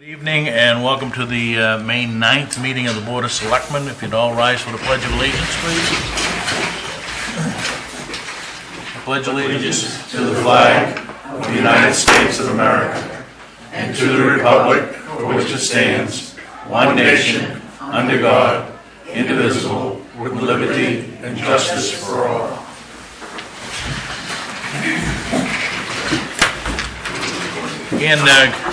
Good evening and welcome to the May 9th meeting of the Board of Selectmen. If you'd all rise for the Pledge of Allegiance, please. I pledge allegiance to the flag of the United States of America and to the republic for which it stands, one nation, under God, indivisible, with liberty and justice for all. Again,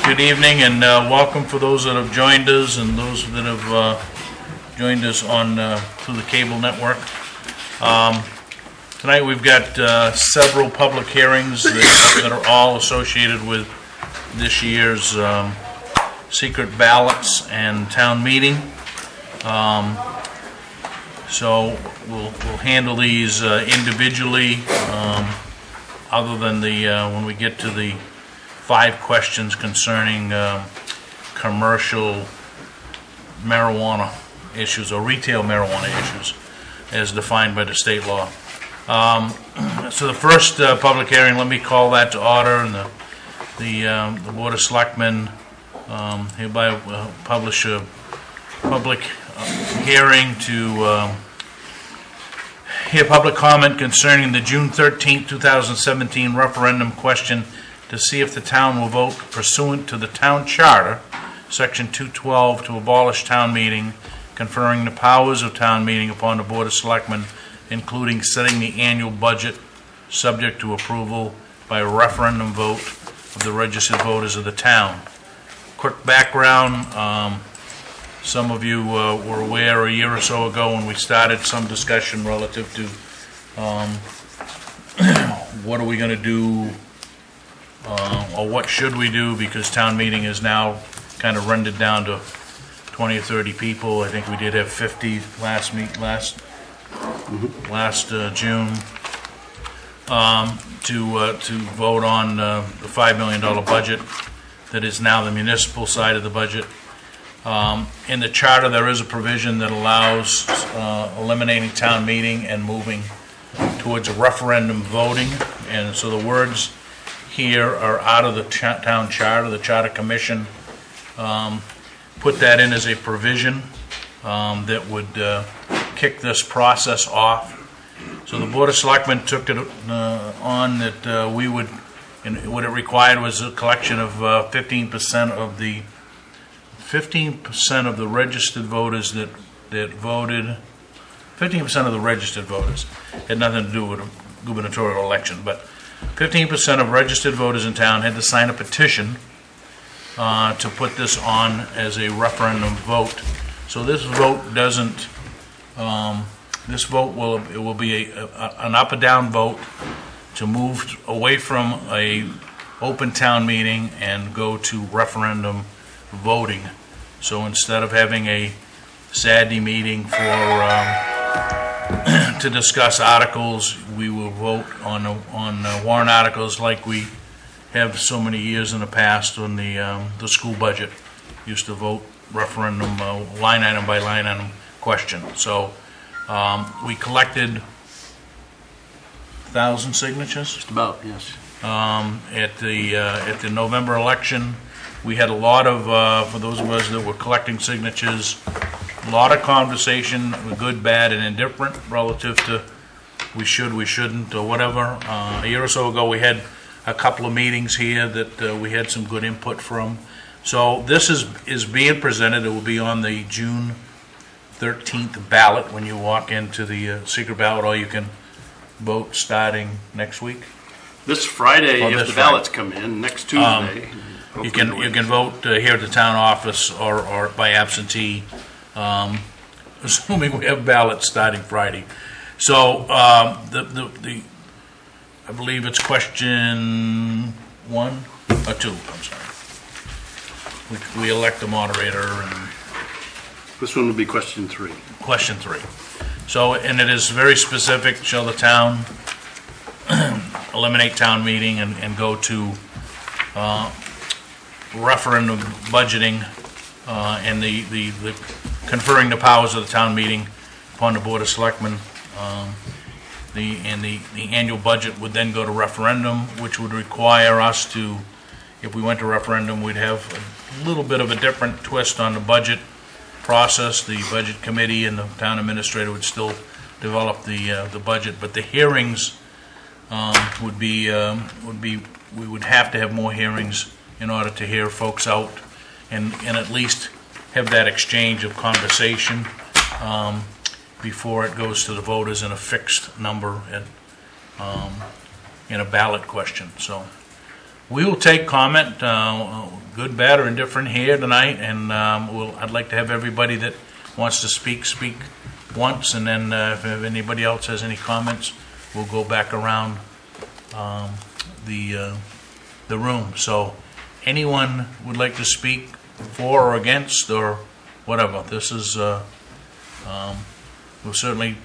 good evening and welcome for those that have joined us and those that have joined us on through the cable network. Tonight we've got several public hearings that are all associated with this year's secret ballots and town meeting. So we'll handle these individually, other than the when we get to the 5 questions concerning commercial marijuana issues or retail marijuana issues as defined by the state law. So the first public hearing, let me call that to order, and the Board of Selectmen hereby publish a public hearing to hear public comment concerning the June 13, 2017 referendum question to see if the town will vote pursuant to the town charter, section 212, to abolish town meeting, conferring the powers of town meeting upon the Board of Selectmen, including setting the annual budget subject to approval by a referendum vote of the registered voters of the town. Quick background, some of you were aware a year or so ago when we started some discussion relative to what are we going to do, or what should we do, because town meeting is now kind of rendered down to 20 or 30 people. I think we did have 50 last June, to vote on the $5 million budget that is now the municipal side of the budget. In the charter there is a provision that allows eliminating town meeting and moving towards a referendum voting, and so the words here are out of the town charter. The Charter Commission put that in as a provision that would kick this process off. So the Board of Selectmen took it on that we would, and what it required was a collection of 15% of the registered voters that voted. 15% of the registered voters had nothing to do with a gubernatorial election, but 15% of registered voters in town had to sign a petition to put this on as a referendum vote. So this vote doesn't. This vote will be an up or down vote to move away from a open town meeting and go to referendum voting. So instead of having a Saturday meeting for to discuss articles, we will vote on warrant articles like we have so many years in the past on the school budget. Used to vote referendum line item by line item question. So we collected 1,000 signatures. Just about, yes. At the November election, we had a lot of for those of us that were collecting signatures, a lot of conversation, good, bad, and indifferent, relative to we should, we shouldn't, or whatever. A year or so ago, we had a couple of meetings here that we had some good input from. So this is being presented. It will be on the June 13th ballot when you walk into the secret ballot, or you can vote starting next week. This Friday, if the ballots come in, next Tuesday. You can vote here at the town office or by absentee, assuming we have ballots starting Friday. So I believe it's question 1 or 2. I'm sorry. We elect the moderator, and This one will be question 3. Question 3. So, and it is very specific. Shall the town eliminate town meeting and go to referendum budgeting and the conferring the powers of the town meeting upon the Board of Selectmen. The annual budget would then go to referendum, which would require us to, if we went to referendum, we'd have little bit of a different twist on the budget process. The budget committee and the town administrator would still develop the budget, but the hearings would be, we would have to have more hearings in order to hear folks out and at least have that exchange of conversation before it goes to the voters in a fixed number and in a ballot question. So we will take comment, good, bad, or indifferent here tonight, and I'd like to have everybody that wants to speak once, and then if anybody else has any comments, we'll go back around the room. So anyone would like to speak for or against or whatever, this is, we'll certainly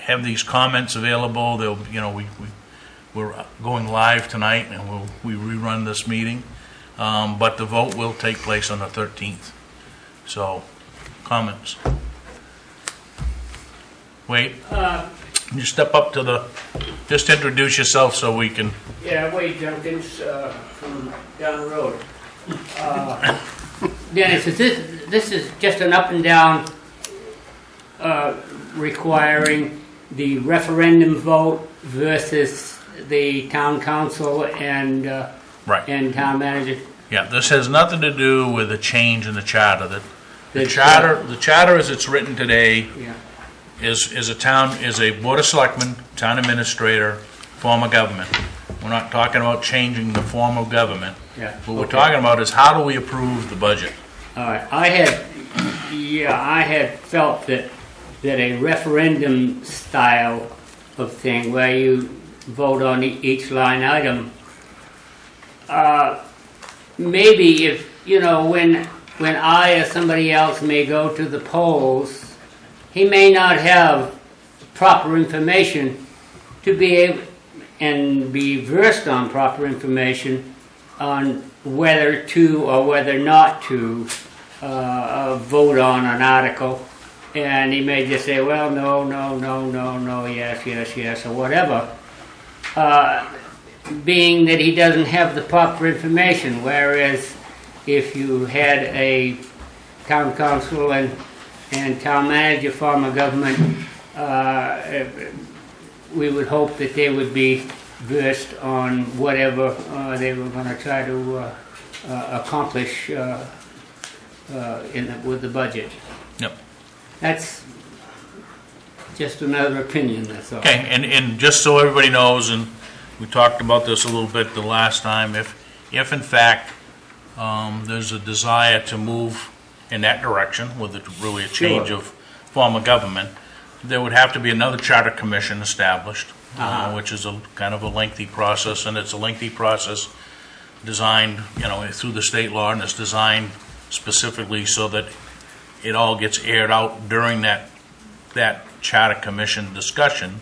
have these comments available. They'll, we're going live tonight, and we rerun this meeting, but the vote will take place on the 13th. So, comments. Wait, you step up to just introduce yourself so we can. Yeah, Wade Jenkins from down the road. Dennis, this is just an up and down requiring the referendum vote versus the town council and Right. and town manager. Yeah, this has nothing to do with a change in the charter. The charter as it's written today Yeah. is a Board of Selectmen, town administrator, form of government. We're not talking about changing the form of government. Yeah. What we're talking about is how do we approve the budget? All right. I had felt that a referendum style of thing where you vote on each line item, maybe if, when I or somebody else may go to the polls, he may not have proper information to be able and be versed on proper information on whether to or whether not to vote on an article. And he may just say, well, no, yes, or whatever. Being that he doesn't have the proper information, whereas if you had a town council and town manager form of government, we would hope that they would be versed on whatever they were going to try to accomplish with the budget. Yep. That's just another opinion, that's all. Okay, and just so everybody knows, and we talked about this a little bit the last time, if in fact there's a desire to move in that direction with really a change of form of government, there would have to be another charter commission established, which is a kind of a lengthy process, and it's a lengthy process designed, through the state law, and it's designed specifically so that it all gets aired out during that charter commission discussion,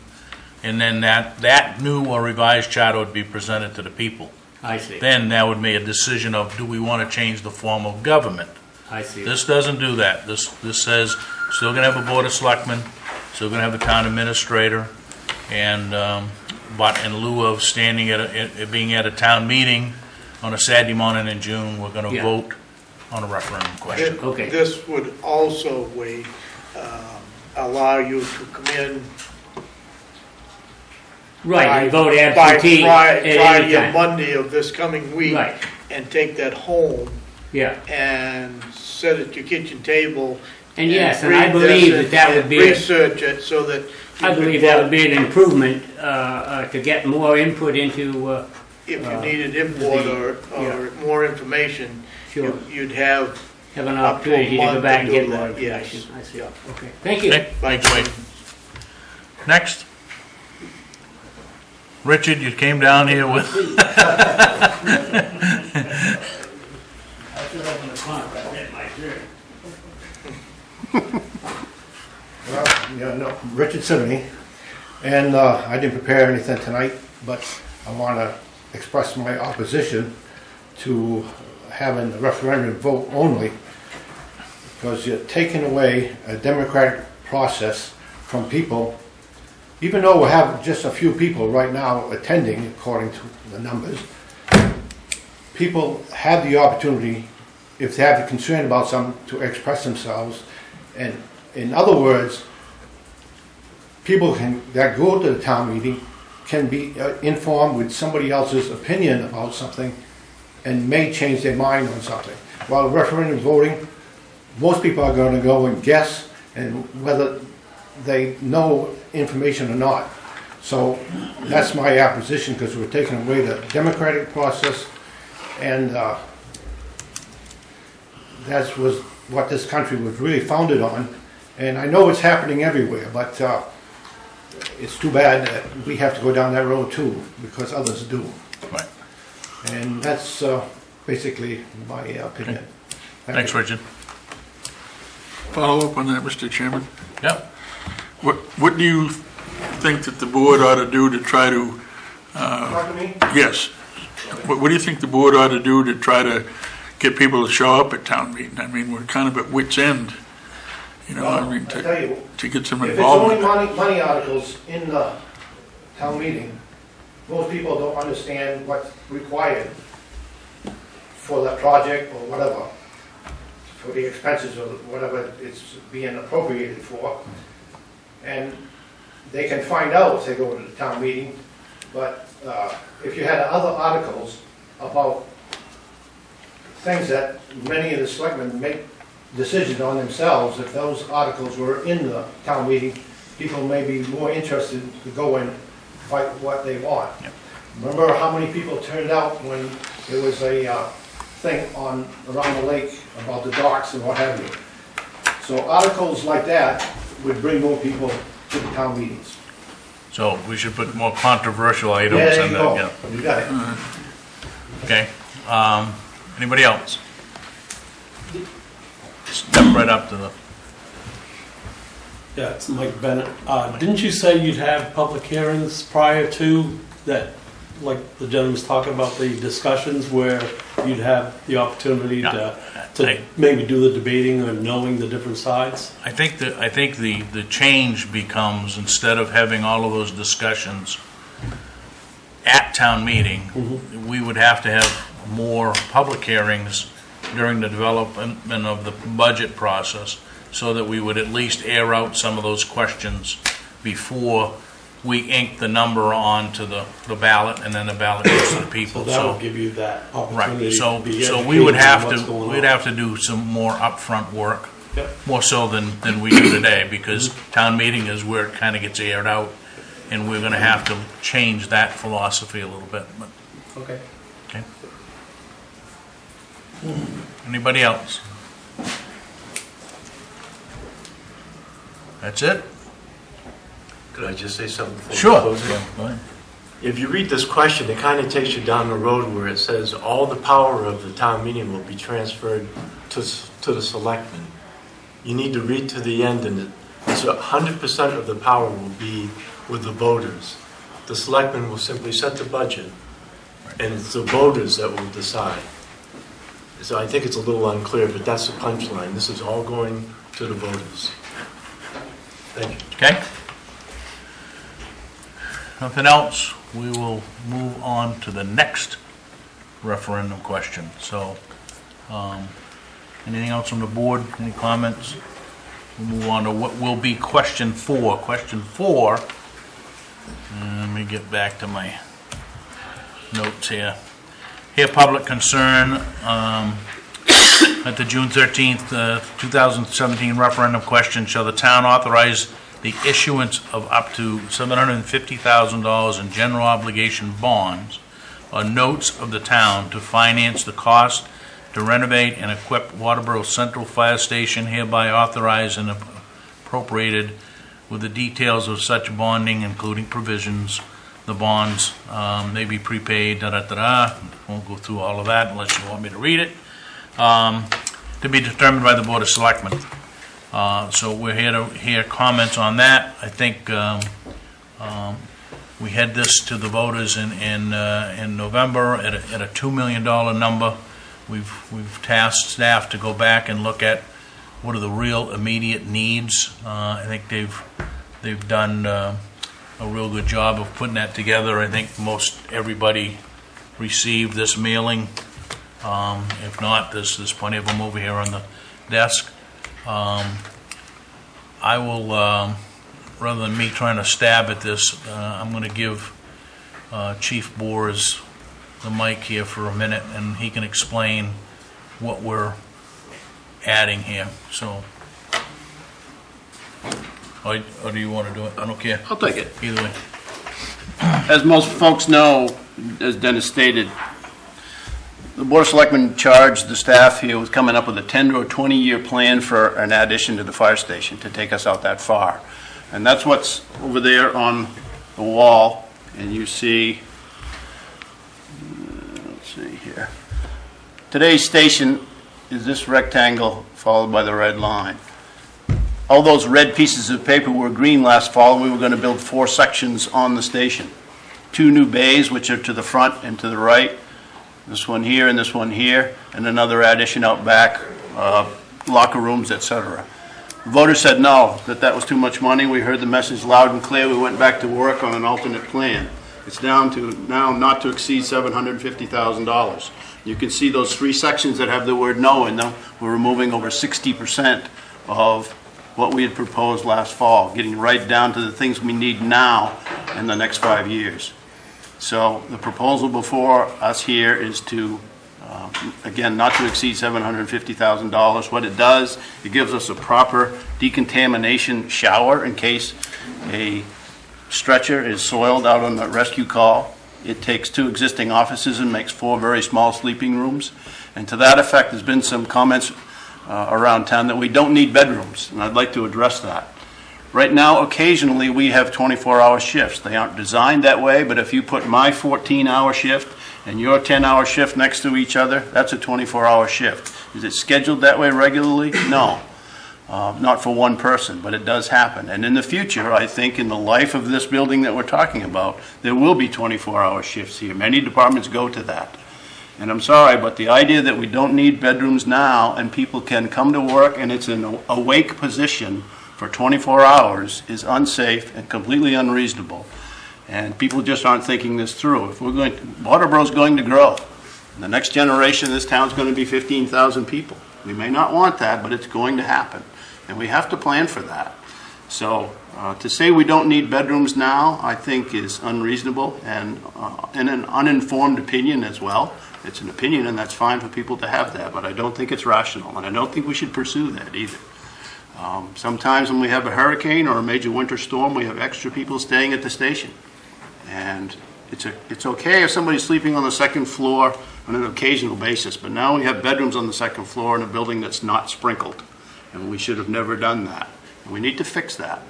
and then that new or revised charter would be presented to the people. I see. Then that would make a decision of, do we want to change the form of government? I see. This doesn't do that. This says, still going to have a Board of Selectmen, still going to have a town administrator, and but in lieu of being at a town meeting on a Saturday morning in June, we're going to vote on a referendum question. Okay. This would also, Wade, allow you to come in Right, and vote by absentee at any Friday or time. Monday of this coming week, Right. and take that home Yeah, and sit at your kitchen table. and yes, and read I believe this that and would be, research it so that you I could believe that vote. would be an improvement to get more input into, If you needed input or more information, sure, you'd have have an up to a opportunity to go month back to and get do more that, yes. information. I see. Yeah. Okay, thank you. Okay, thanks, Wade. Next. Richard, you came down here with... I should open the contract, that's my turn. Well, Richard Simoney, and I didn't prepare anything tonight, but I want to express my opposition to having the referendum vote only, because you're taking away a democratic process from people. Even though we have just a few people right now attending, according to the numbers, people have the opportunity if they have a concern about something, to express themselves. And in other words, people that go to the town meeting can be informed with somebody else's opinion about something and may change their mind on something. While referendum voting, most people are going to go and guess, and whether they know information or not. So that's my opposition, because we're taking away the democratic process, and that was what this country was really founded on. And I know it's happening everywhere, but it's too bad that we have to go down that road too, because others do. Right. And that's basically my opinion. Thanks, Richard. Follow up on that, Mr. Chairman. Yep. What do you think that the board ought to do to try to, Talk to me? yes, what do you think the board ought to do to try to get people to show up at town meeting? I mean, we're kind of at wit's end, you know, I mean, I tell you, to get some if it's only involvement. money articles in the town meeting, most people don't understand what's required for that project or whatever, for the expenses or whatever it's being appropriated for. And they can find out if they go to the town meeting, but if you had other articles about things that many of the selectmen make decisions on themselves, if those articles were in the town meeting, people may be more interested to go and fight what they want. Yep. Remember how many people turned out when there was a thing on around the lake about the docks and what have you? So articles like that would bring more people to the town meetings. So we should put more controversial items Yeah, there in you there. go. Yeah. You got it. Okay. Anybody else? Step right up to the. Yeah, it's Mike Bennett. Didn't you say you'd have public hearings prior to that, like the gentleman was talking about, the discussions where you'd have the opportunity Yeah. to maybe do the debating or knowing the different sides? I think the change becomes, instead of having all of those discussions at town meeting, we would have to have more public hearings during the development of the budget process, so that we would at least air out some of those questions before we ink the number onto the ballot, and then the ballot goes to the people. So that would give you that opportunity. Right, so to be we would educated on have what's to, going we'd on. have to do some more upfront work, Yep. more so than we do today, because town meeting is where it kind of gets aired out, and we're gonna have to change that philosophy a little bit, but, Okay. okay. Anybody else? That's it? Could I just say something? before we Sure. close it? Go ahead. If you read this question, it kind of takes you down the road where it says all the power of the town meeting will be transferred to the selectmen. You need to read to the end, and it's 100% of the power will be with the voters. The selectmen will simply set the budget, and it's the voters that will decide. So I think it's a little unclear, but that's the punchline. This is all going to the voters. Thank you. Okay? Nothing else? We will move on to the next referendum question. So, anything else from the board? Any comments? We'll move on to what will be question 4. Question 4, let me get back to my notes here. Hear public concern at the June 13th, 2017 referendum question, shall the town authorize the issuance of up to $750,000 in general obligation bonds or notes of the town to finance the cost to renovate and equip Waterboro Central Fire Station, hereby authorized and appropriated with the details of such bonding, including provisions. The bonds may be prepaid, da-da-da-da. Won't go through all of that unless you want me to read it. To be determined by the Board of Selectmen. So we're here to hear comments on that. I think we had this to the voters in November at a $2 million number. We've tasked staff to go back and look at what are the real immediate needs. I think they've done a real good job of putting that together. I think most everybody received this mailing If not, there's plenty of them over here on the desk. I will, rather than me trying to stab at this, I'm going to give Chief Boers the mic here for a minute, and he can explain what we're adding here. So, or do you want to do it? I don't care. I'll take it. Either way. As most folks know, as Dennis stated, the Board of Selectmen charged the staff here with coming up with a 10 or 20-year plan for an addition to the fire station to take us out that far. And that's what's over there on the wall. And you see, let's see here. Today's station is this rectangle followed by the red line. All those red pieces of paper were green last fall, and we were going to build 4 sections on the station. 2 new bays, which are to the front and to the right. This one here and this one here, and another addition out back, locker rooms, etc. Voters said no, that was too much money. We heard the message loud and clear. We went back to work on an alternate plan. It's down to now not to exceed $750,000. You can see those 3 sections that have the word no in them. We're removing over 60% of what we had proposed last fall, getting right down to the things we need now in the next 5 years. So the proposal before us here is to, again, not to exceed $750,000. What it does, it gives us a proper decontamination shower in case a stretcher is soiled out on the rescue call. It takes 2 existing offices and makes 4 very small sleeping rooms. And to that effect, there's been some comments around town that we don't need bedrooms, and I'd like to address that. Right now, occasionally, we have 24-hour shifts. They aren't designed that way, but if you put my 14-hour shift and your 10-hour shift next to each other, that's a 24-hour shift. Is it scheduled that way regularly? No. Not for one person, but it does happen. And in the future, I think in the life of this building that we're talking about, there will be 24-hour shifts here. Many departments go to that. And I'm sorry, but the idea that we don't need bedrooms now and people can come to work and it's an awake position for 24 hours is unsafe and completely unreasonable. And people just aren't thinking this through. If we're going to, Waterboro's going to grow. In the next generation, this town's going to be 15,000 people. We may not want that, but it's going to happen. And we have to plan for that. So to say we don't need bedrooms now, I think is unreasonable and an uninformed opinion as well. It's an opinion, and that's fine for people to have that, but I don't think it's rational, and I don't think we should pursue that either. Sometimes when we have a hurricane or a major winter storm, we have extra people staying at the station. And it's okay if somebody's sleeping on the second floor on an occasional basis, but now we have bedrooms on the second floor in a building that's not sprinkled, and we should have never done that. And we need to fix that.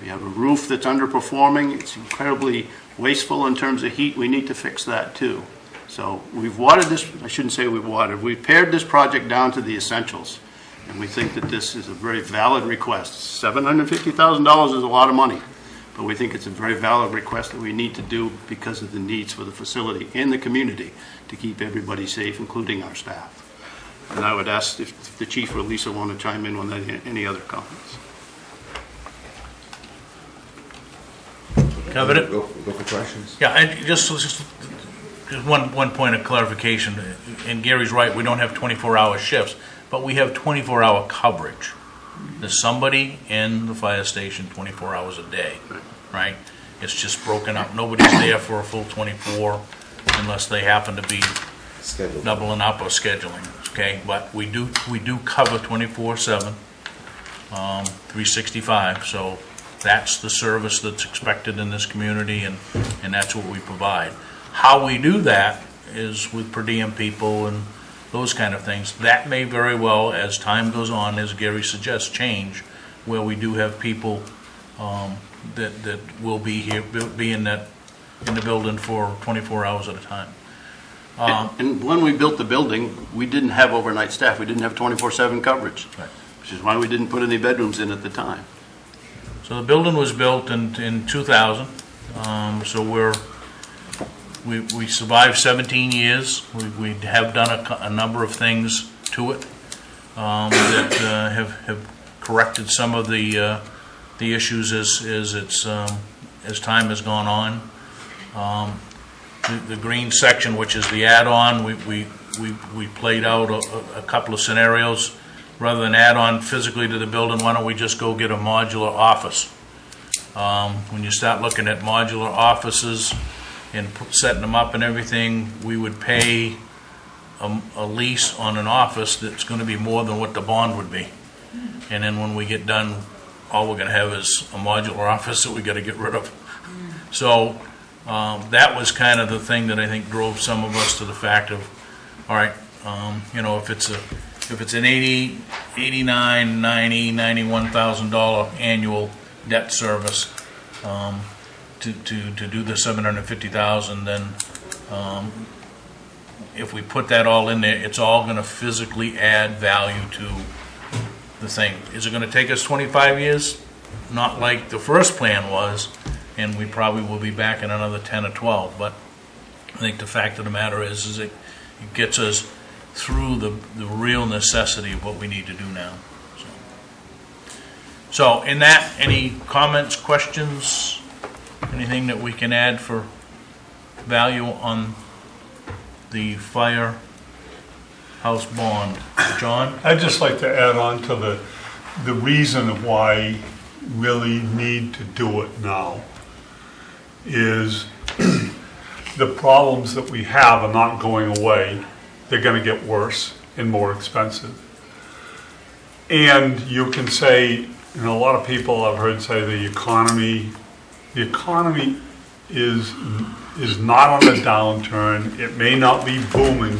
We have a roof that's underperforming. It's incredibly wasteful in terms of heat. We need to fix that too. So we've watered this, I shouldn't say we've watered, we've pared this project down to the essentials. And we think that this is a very valid request. $750,000 is a lot of money, but we think it's a very valid request that we need to do because of the needs for the facility and the community to keep everybody safe, including our staff. And I would ask if the chief or Lisa want to chime in on any other comments. Covered it? Go for questions. Yeah, and just one point of clarification. And Gary's right, we don't have 24-hour shifts, but we have 24-hour coverage. There's somebody in the fire station 24 hours a day, right? It's just broken up. Nobody's there for a full 24 unless they happen to be Scheduled. doubling up or scheduling, okay? But we do cover 24/7, 365, so that's the service that's expected in this community, and that's what we provide. How we do that is with per diem people and those kind of things. That may very well, as time goes on, as Gary suggests, change, where we do have people that will be here, be in the building for 24 hours at a time. And when we built the building, we didn't have overnight staff. We didn't have 24/7 coverage, Right. which is why we didn't put any bedrooms in at the time. So the building was built in 2000. So we survived 17 years. We have done a number of things to it that have corrected some of the issues as time has gone on. The green section, which is the add-on, we played out a couple of scenarios. Rather than add on physically to the building, why don't we just go get a modular office? When you start looking at modular offices and setting them up and everything, we would pay a lease on an office that's going to be more than what the bond would be. And then when we get done, all we're going to have is a modular office that we got to get rid of. So that was kind of the thing that I think drove some of us to the fact of, all right, if it's an $89,000, $90,000, $91,000 annual debt service to do the $750,000, then if we put that all in there, it's all going to physically add value to the thing. Is it going to take us 25 years? Not like the first plan was, and we probably will be back in another 10 or 12. But I think the fact of the matter is it gets us through the real necessity of what we need to do now. So in that, any comments, questions, anything that we can add for value on the firehouse bond? John? I'd just like to add on to the reason of why really need to do it now is the problems that we have are not going away. They're going to get worse and more expensive. And you can say, a lot of people I've heard say the economy is not on a downturn. It may not be booming,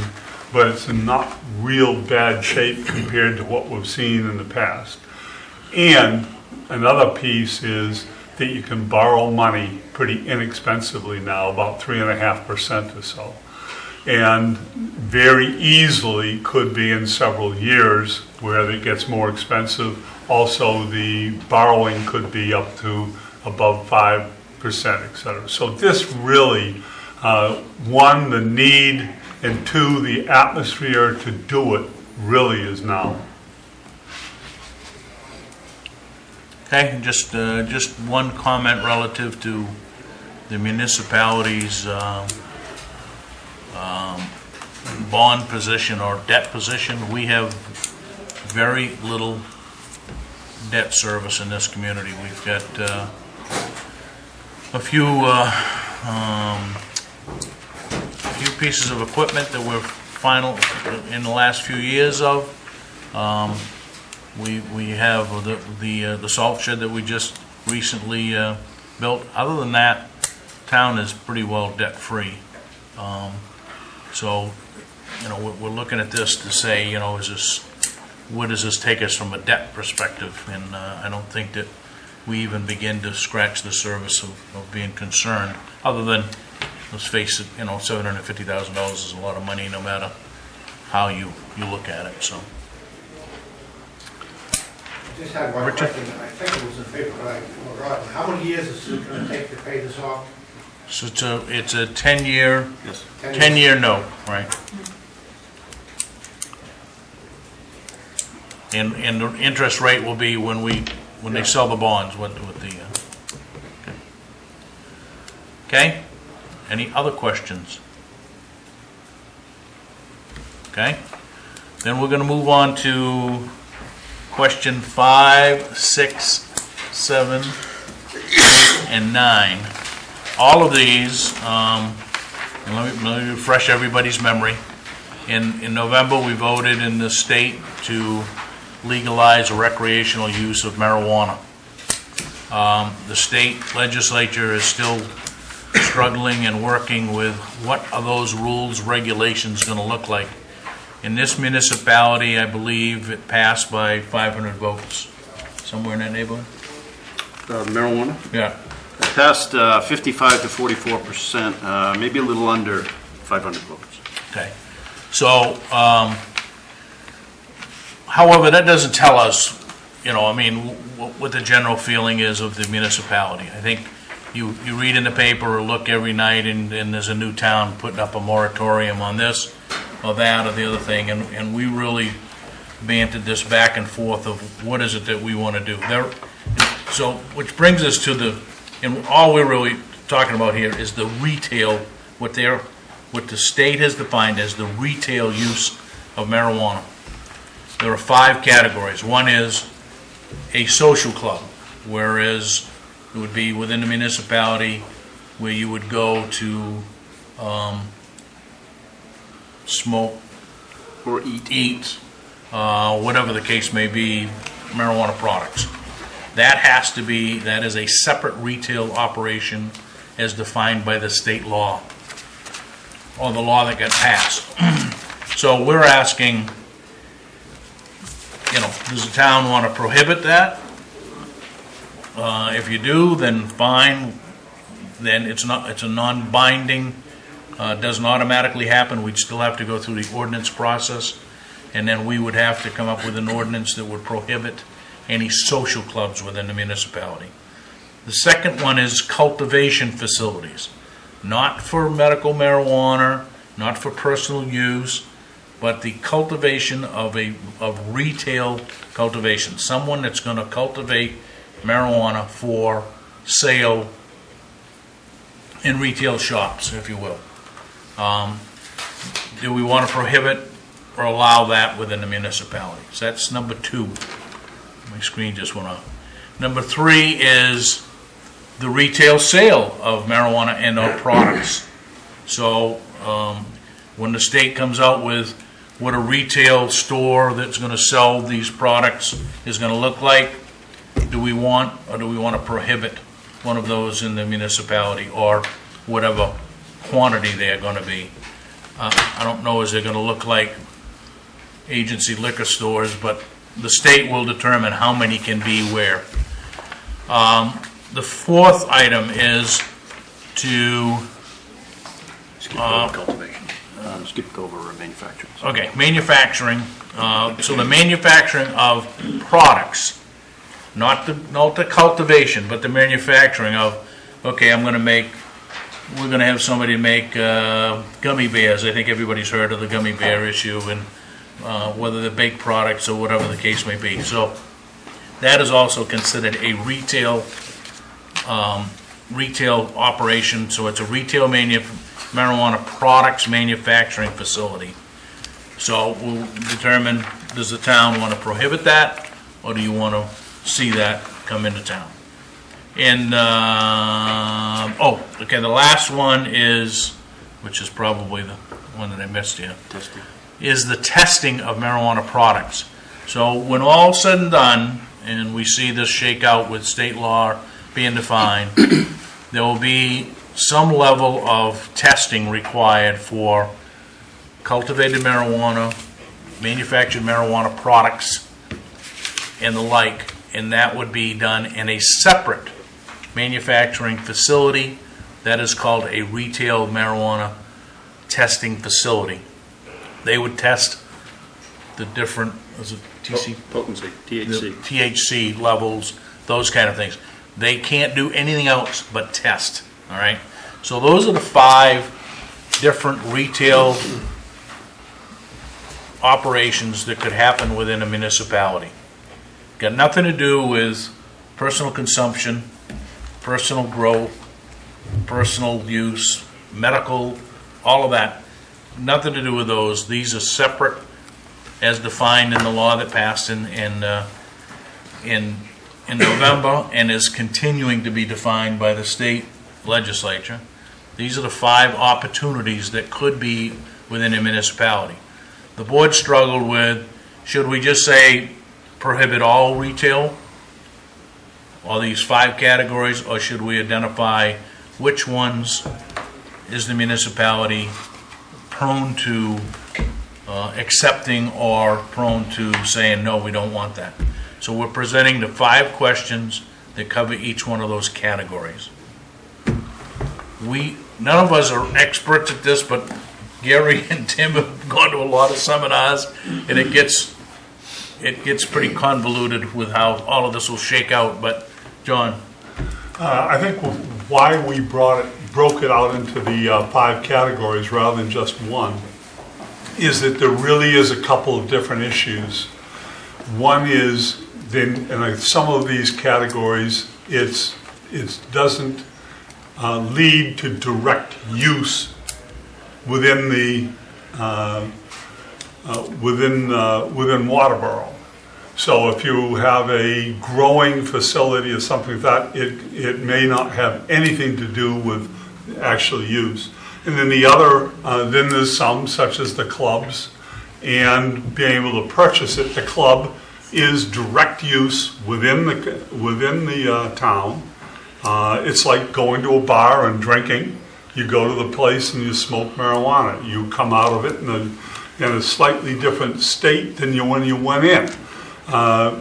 but it's in not real bad shape compared to what we've seen in the past. And another piece is that you can borrow money pretty inexpensively now, about 3.5% or so. And very easily could be in several years where it gets more expensive. Also, the borrowing could be up to above 5%, et cetera. So this really, one, the need, and two, the atmosphere to do it really is now. Okay, just one comment relative to the municipality's bond position or debt position. We have very little debt service in this community. We've got a few pieces of equipment that we're final in the last few years of. We have the salt shed that we just recently built. Other than that, town is pretty well debt free. So, we're looking at this to say, where does this take us from a debt perspective? And I don't think that we even begin to scratch the surface of being concerned. Other than, let's face it, $750,000 is a lot of money, no matter how you look at it. So. Just had one Richard? question, I think it was in the paper, but I forgot. How many years is it going to take to pay this off? So it's a 10-year, Yes. 10-year note, right? And the interest rate will be when they sell the bonds, what the, okay? Any other questions? Okay? Then we're gonna move on to question 5, 6, 7, 8, and 9. All of these, and let me refresh everybody's memory. In November, we voted in the state to legalize recreational use of marijuana. The state legislature is still struggling and working with what are those rules, regulations going to look like. In this municipality, I believe it passed by 500 votes, somewhere in that neighborhood. Marijuana? Yeah. It passed 55 to 44%, maybe a little under 500 votes. Okay. So, however, that doesn't tell us, what the general feeling is of the municipality. I think you read in the paper or look every night and there's a new town putting up a moratorium on this or that or the other thing, and we really bantered this back and forth of what is it that we want to do. So, which brings us to and all we're really talking about here is the retail, what they're what the state has defined as the retail use of marijuana. There are 5 categories. One is a social club, whereas it would be within the municipality where you would go to smoke or eat, whatever the case may be, marijuana products. That is a separate retail operation as defined by the state law, or the law that got passed. So we're asking, does the town want to prohibit that? If you do, then fine. Then it's a non-binding, doesn't automatically happen. We'd still have to go through the ordinance process, and then we would have to come up with an ordinance that would prohibit any social clubs within the municipality. The second one is cultivation facilities, not for medical marijuana, not for personal use, but the cultivation of retail cultivation. Someone that's going to cultivate marijuana for sale in retail shops, if you will. Do we want to prohibit or allow that within the municipality? So that's number 2. My screen just went off. Number 3 is the retail sale of marijuana and or products. So when the state comes out with what a retail store that's going to sell these products is going to look like, do we want to prohibit one of those in the municipality, or whatever quantity they're going to be? I don't know, is it going to look like agency liquor stores, but the state will determine how many can be where. The 4th item is to Skip over cultivation. Skip over manufacturing. Okay, manufacturing. So the manufacturing of products, not the cultivation, but the manufacturing of. Okay, we're going to have somebody make gummy bears. I think everybody's heard of the gummy bear issue, and whether they're baked products or whatever the case may be. So that is also considered a retail operation. So it's a retail marijuana products manufacturing facility. So we'll determine, does the town want to prohibit that, or do you want to see that come into town? And the last one is, which is probably the one that I missed here, is the testing of marijuana products. So when all said and done, and we see this shake out with state law being defined, there will be some level of testing required for cultivated marijuana, manufactured marijuana products, and the like, and that would be done in a separate manufacturing facility that is called a retail marijuana testing facility. They would test the different, is it TC? Potency, THC. The THC levels, those kind of things. They can't do anything else but test, all right? So those are the 5 different retail operations that could happen within a municipality. Got nothing to do with personal consumption, personal growth, personal use, medical, all of that. Nothing to do with those. These are separate as defined in the law that passed in November and is continuing to be defined by the state legislature. These are the 5 opportunities that could be within a municipality. The board struggled with, should we just say prohibit all retail, all these 5 categories, or should we identify which ones is the municipality prone to accepting or prone to saying, no, we don't want that. So we're presenting the 5 questions that cover each one of those categories. None of us are experts at this, but Gary and Tim have gone to a lot of seminars, and it gets pretty convoluted with how all of this will shake out. But John, I think why we broke it out into the 5 categories rather than just one is that there really is a couple of different issues. One is then, in some of these categories, it doesn't lead to direct use within the, within Waterboro. So if you have a growing facility or something like that, it may not have anything to do with actual use. And then the other, then there's some such as the clubs and being able to purchase it. The club is direct use within the town. It's like going to a bar and drinking. You go to the place and you smoke marijuana. You come out of it in a slightly different state than when you went in.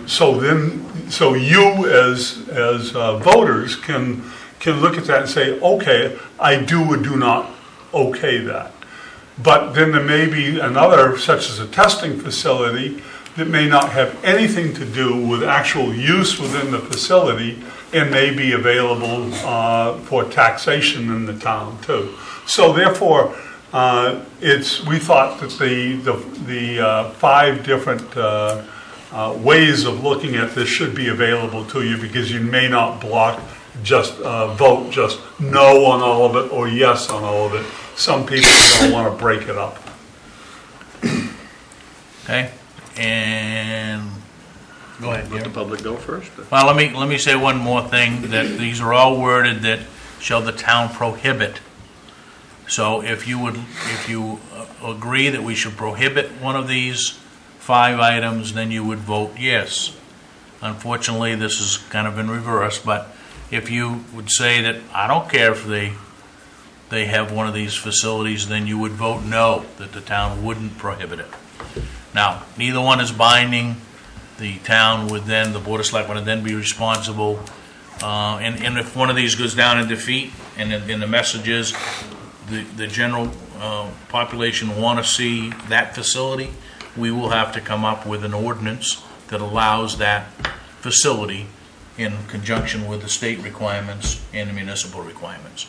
So you as voters can look at that and say, okay, I do or do not okay that. But then there may be another, such as a testing facility, that may not have anything to do with actual use within the facility and may be available for taxation in the town too. So therefore, we thought that the 5 different ways of looking at this should be available to you, because you may not vote just no on all of it or yes on all of it. Some people don't want to break it up. Okay, and go ahead, Let the Gary. public go first. Well, let me say one more thing, that these are all worded that shall the town prohibit. So if you agree that we should prohibit one of these 5 items, then you would vote yes. Unfortunately, this is kind of in reverse, but if you would say that I don't care if they have one of these facilities, then you would vote no, that the town wouldn't prohibit it. Now, neither one is binding. The town would then, the Board of Selectmen would then be responsible. And if one of these goes down in defeat, and in the messages, the general population want to see that facility, we will have to come up with an ordinance that allows that facility in conjunction with the state requirements and the municipal requirements.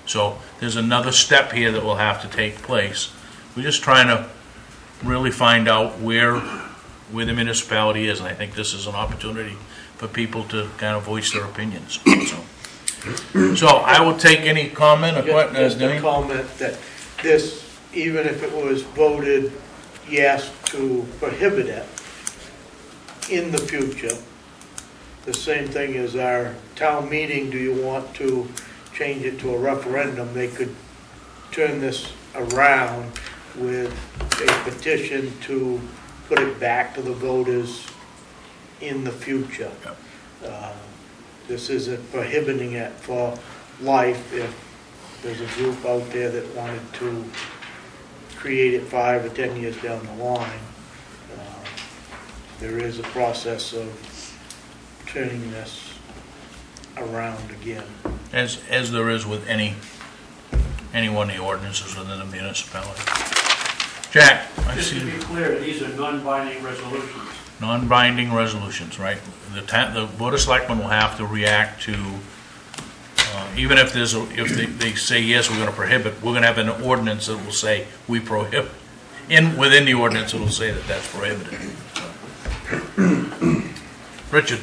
So there's another step here that will have to take place. We're just trying to really find out where the municipality is, and I think this is an opportunity for people to kind of voice their opinions. So I will take any comment or question. Just a comment that this, even if it was voted yes to prohibit it in the future, the same thing as our town meeting, do you want to change it to a referendum? They could turn this around with a petition to put it back to the voters in the future. This isn't prohibiting it for life. If there's a group out there that wanted to create it 5 or 10 years down the line, there is a process of turning this around again. As there is with any one of the ordinances within the municipality. Jack, I Just see. to be clear, these are non-binding resolutions. Non-binding resolutions, right? The Board of Selectmen will have to react to, even if they say, yes, we're going to prohibit, we're going to have an ordinance that will say we prohibit. Within the ordinance, it will say that that's prohibited. Richard?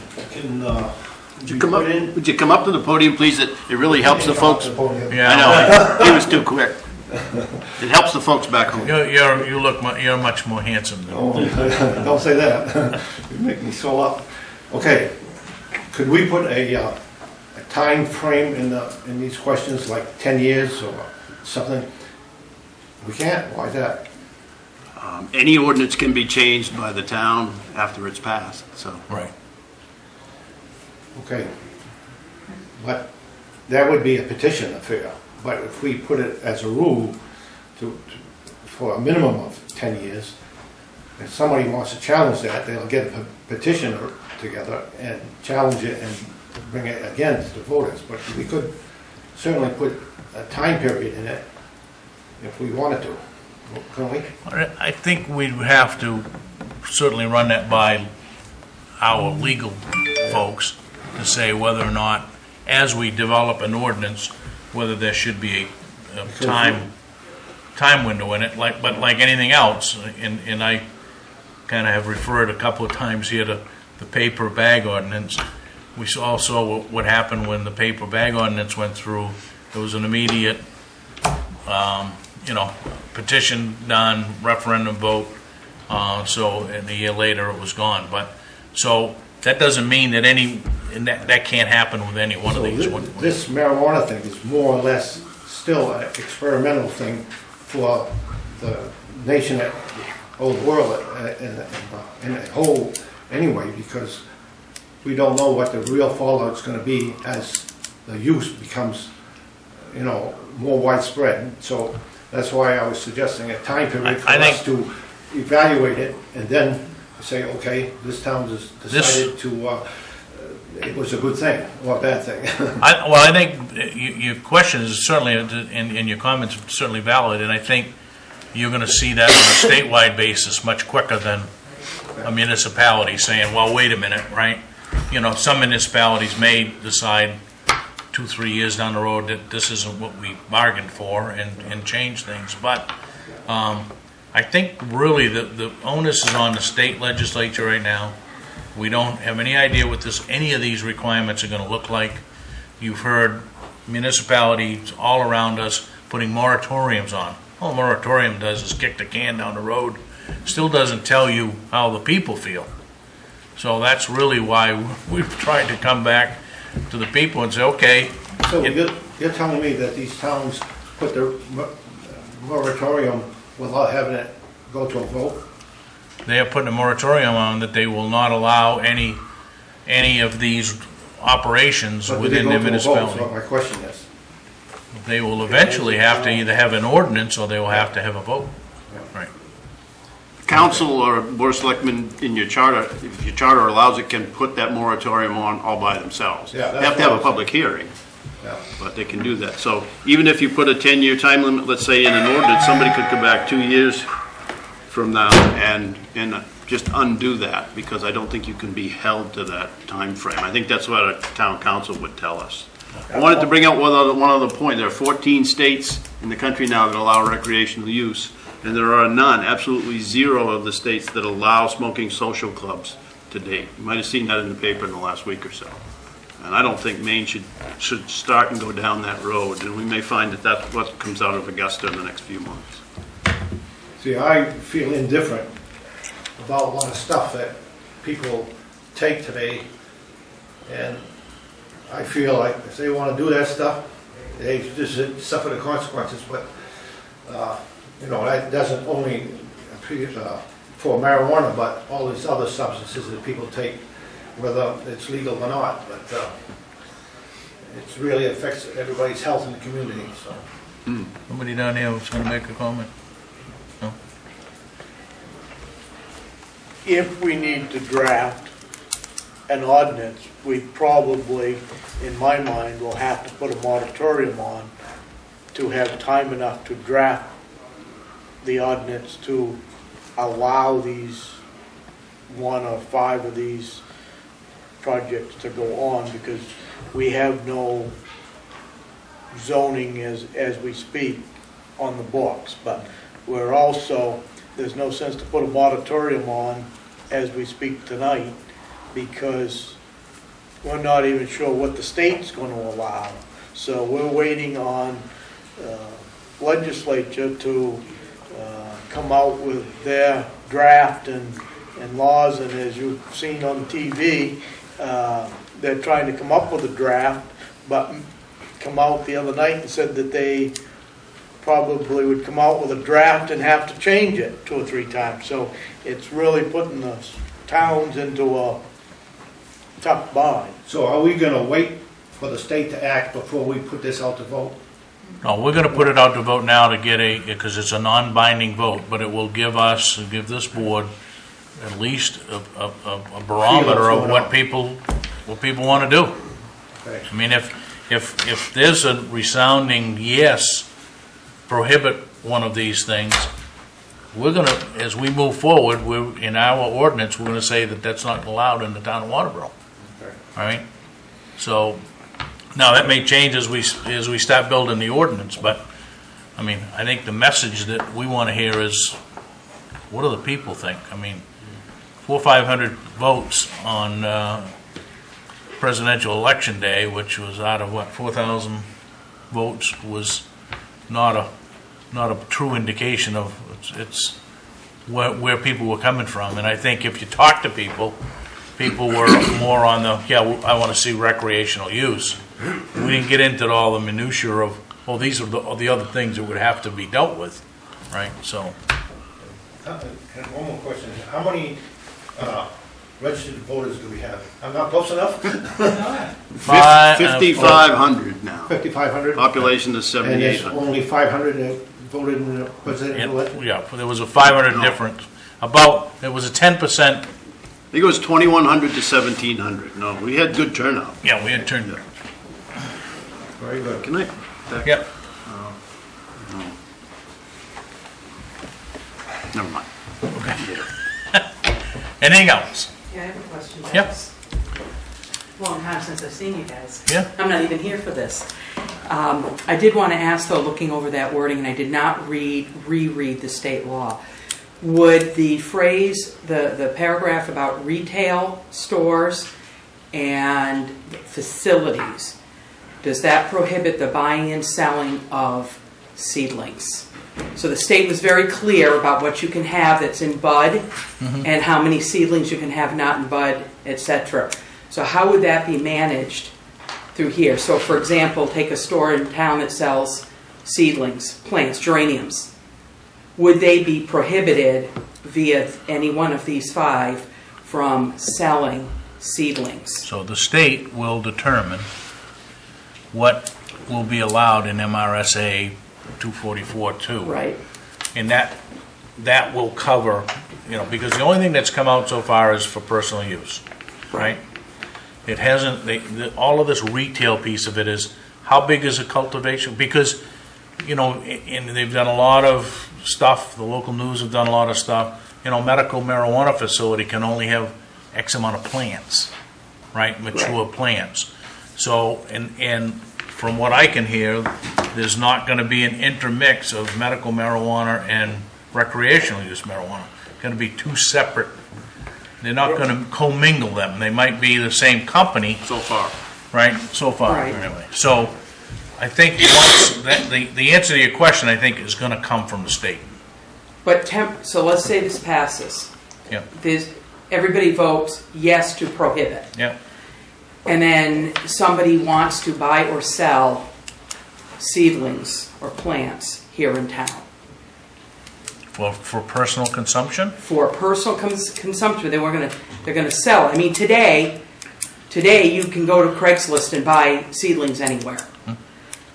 Would you come up to the podium, please? It really helps the folks. Yeah, I know, he was too quick. It helps the folks back home. You're much more handsome than. Oh, don't say that. You make me swell up. Okay, could we put a time frame in these questions, like 10 years or something? We can't. Why is that? Any ordinance can be changed by the town after it's passed, so. Right. Okay. But that would be a petition affair. But if we put it as a rule for a minimum of 10 years, if somebody wants to challenge that, they'll get a petitioner together and challenge it and bring it again to the voters. But we could certainly put a time period in it if we wanted to, couldn't we? I think we'd have to certainly run that by our legal folks to say whether or not, as we develop an ordinance, whether there should be a time window in it, but like anything else, and I kind of have referred a couple of times here to the paper bag ordinance. We all saw what happened when the paper bag ordinance went through. There was an immediate petition done, referendum vote, and a year later it was gone. But, so, that doesn't mean that that can't happen with any one of these. This marijuana thing is more or less still an experimental thing for the nation, or the world in a whole anyway, because we don't know what the real fallout's going to be as the use becomes, more widespread. So that's why I was suggesting a time period for us to evaluate it, and then say, okay, this town has decided to, it was a good thing or a bad thing. I think your question is certainly, and your comments are certainly valid, and I think you're going to see that on a statewide basis much quicker than a municipality saying, well, wait a minute, right? Some municipalities may decide 2-3 years down the road that this isn't what we bargained for and change things. But I think really the onus is on the state legislature right now. We don't have any idea what any of these requirements are going to look like. You've heard municipalities all around us putting moratoriums on. All a moratorium does is kick the can down the road. Still doesn't tell you how the people feel. So that's really why we've tried to come back to the people and say, okay. So you're telling me that these towns put their moratorium without having it go to a vote? They are putting a moratorium on that they will not allow any of these operations within their municipality. So my question is, they will eventually have to either have an ordinance or they will have to have a vote. Right. Council or Board of Selectmen in your charter, if your charter allows it, can put that moratorium on all by themselves. Yeah, They have to have a public hearing, yeah. but they can do that. So even if you put a 10-year time limit, let's say in an ordinance, somebody could come back 2 years from now and just undo that, because I don't think you can be held to that time frame. I think that's what a town council would tell us. I wanted to bring out one other point. There are 14 states in the country now that allow recreational use, and there are none, absolutely zero of the states that allow smoking social clubs to date. You might have seen that in the paper in the last week or so. And I don't think Maine should start and go down that road, and we may find that that's what comes out of Augusta in the next few months. See, I feel indifferent about a lot of stuff that people take today, and I feel like if they want to do that stuff, they just suffer the consequences. But that doesn't only for marijuana, but all these other substances that people take, whether it's legal or not. But it really affects everybody's health in the community. So. Somebody down here was going to make a comment. No? If we need to draft an ordinance, we probably, in my mind, will have to put a moratorium on to have time enough to draft the ordinance to allow these 1 or 5 of these projects to go on, because we have no zoning as we speak on the books. But we're also, there's no sense to put a moratorium on as we speak tonight, because we're not even sure what the state's going to allow. So we're waiting on legislature to come out with their draft and laws, and as you've seen on TV, they're trying to come up with a draft, but come out the other night and said that they probably would come out with a draft and have to change it 2 or 3 times. So it's really putting the towns into a tough bind. So are we going to wait for the state to act before we put this out to vote? No, we're going to put it out to vote now to get because it's a non-binding vote, but it will give this board at least a barometer of what people want to do. Okay. I mean, if there's a resounding yes, prohibit one of these things, we're going to, as we move forward, in our ordinance, we're going to say that that's not allowed in the town of Waterboro. Okay. All right? So, now that may change as we start building the ordinance, but, I mean, I think the message that we want to hear is, what do the people think? I mean, 400 or 500 votes on presidential election day, which was out of 4,000 votes, was not not a true indication of, it's where people were coming from. And I think if you talk to people, people were more on the, yeah, I want to see recreational use. We didn't get into all the minutia of, well, these are the other things that would have to be dealt with, right? So, And one more question. How many registered voters do we have? I'm not close enough? 5,500 now. 5,500? Population is And there's 7,800. only 500 that voted in the presidential election? yeah, there was a 500 difference. It was a 10%. I think it was 2,100 to 1,700. No, we had good turnout. Yeah, we had turned it. Very good. Can I? Yep. Never mind. Anything else? Yeah, I have a question. Yep. It's a long time since I've seen you guys. Yeah. I'm not even here for this. I did want to ask, though, looking over that wording, and I did not reread the state law. Would the phrase, the paragraph about retail stores and facilities, does that prohibit the buying and selling of seedlings? So the state was very clear about what you can have that's in bud and how many seedlings you can have not in bud, etc. So how would that be managed through here? So for example, take a store in town that sells seedlings, plants, geraniums. Would they be prohibited via any one of these 5 from selling seedlings? So the state will determine what will be allowed in MRSA 244-2. Right. And that will cover, because the only thing that's come out so far is for personal use, right? It hasn't, all of this retail piece of it is, how big is a cultivation? Because, and they've done a lot of stuff, the local news have done a lot of stuff, medical marijuana facility can only have X amount of plants, right? Mature plants. So, and from what I can hear, there's not going to be an intermix of medical marijuana and recreational use marijuana. It's going to be 2 separate. They're not going to commingle them. They might be the same company. So far. Right? So far, Right. anyway. So I think once the answer to your question, I think, is going to come from the state. But so let's say this passes. Yeah. Everybody votes yes to prohibit. Yeah. And then somebody wants to buy or sell seedlings or plants here in town. For personal consumption? For personal consumption, they're gonna sell. I mean, today you can go to Craigslist and buy seedlings anywhere.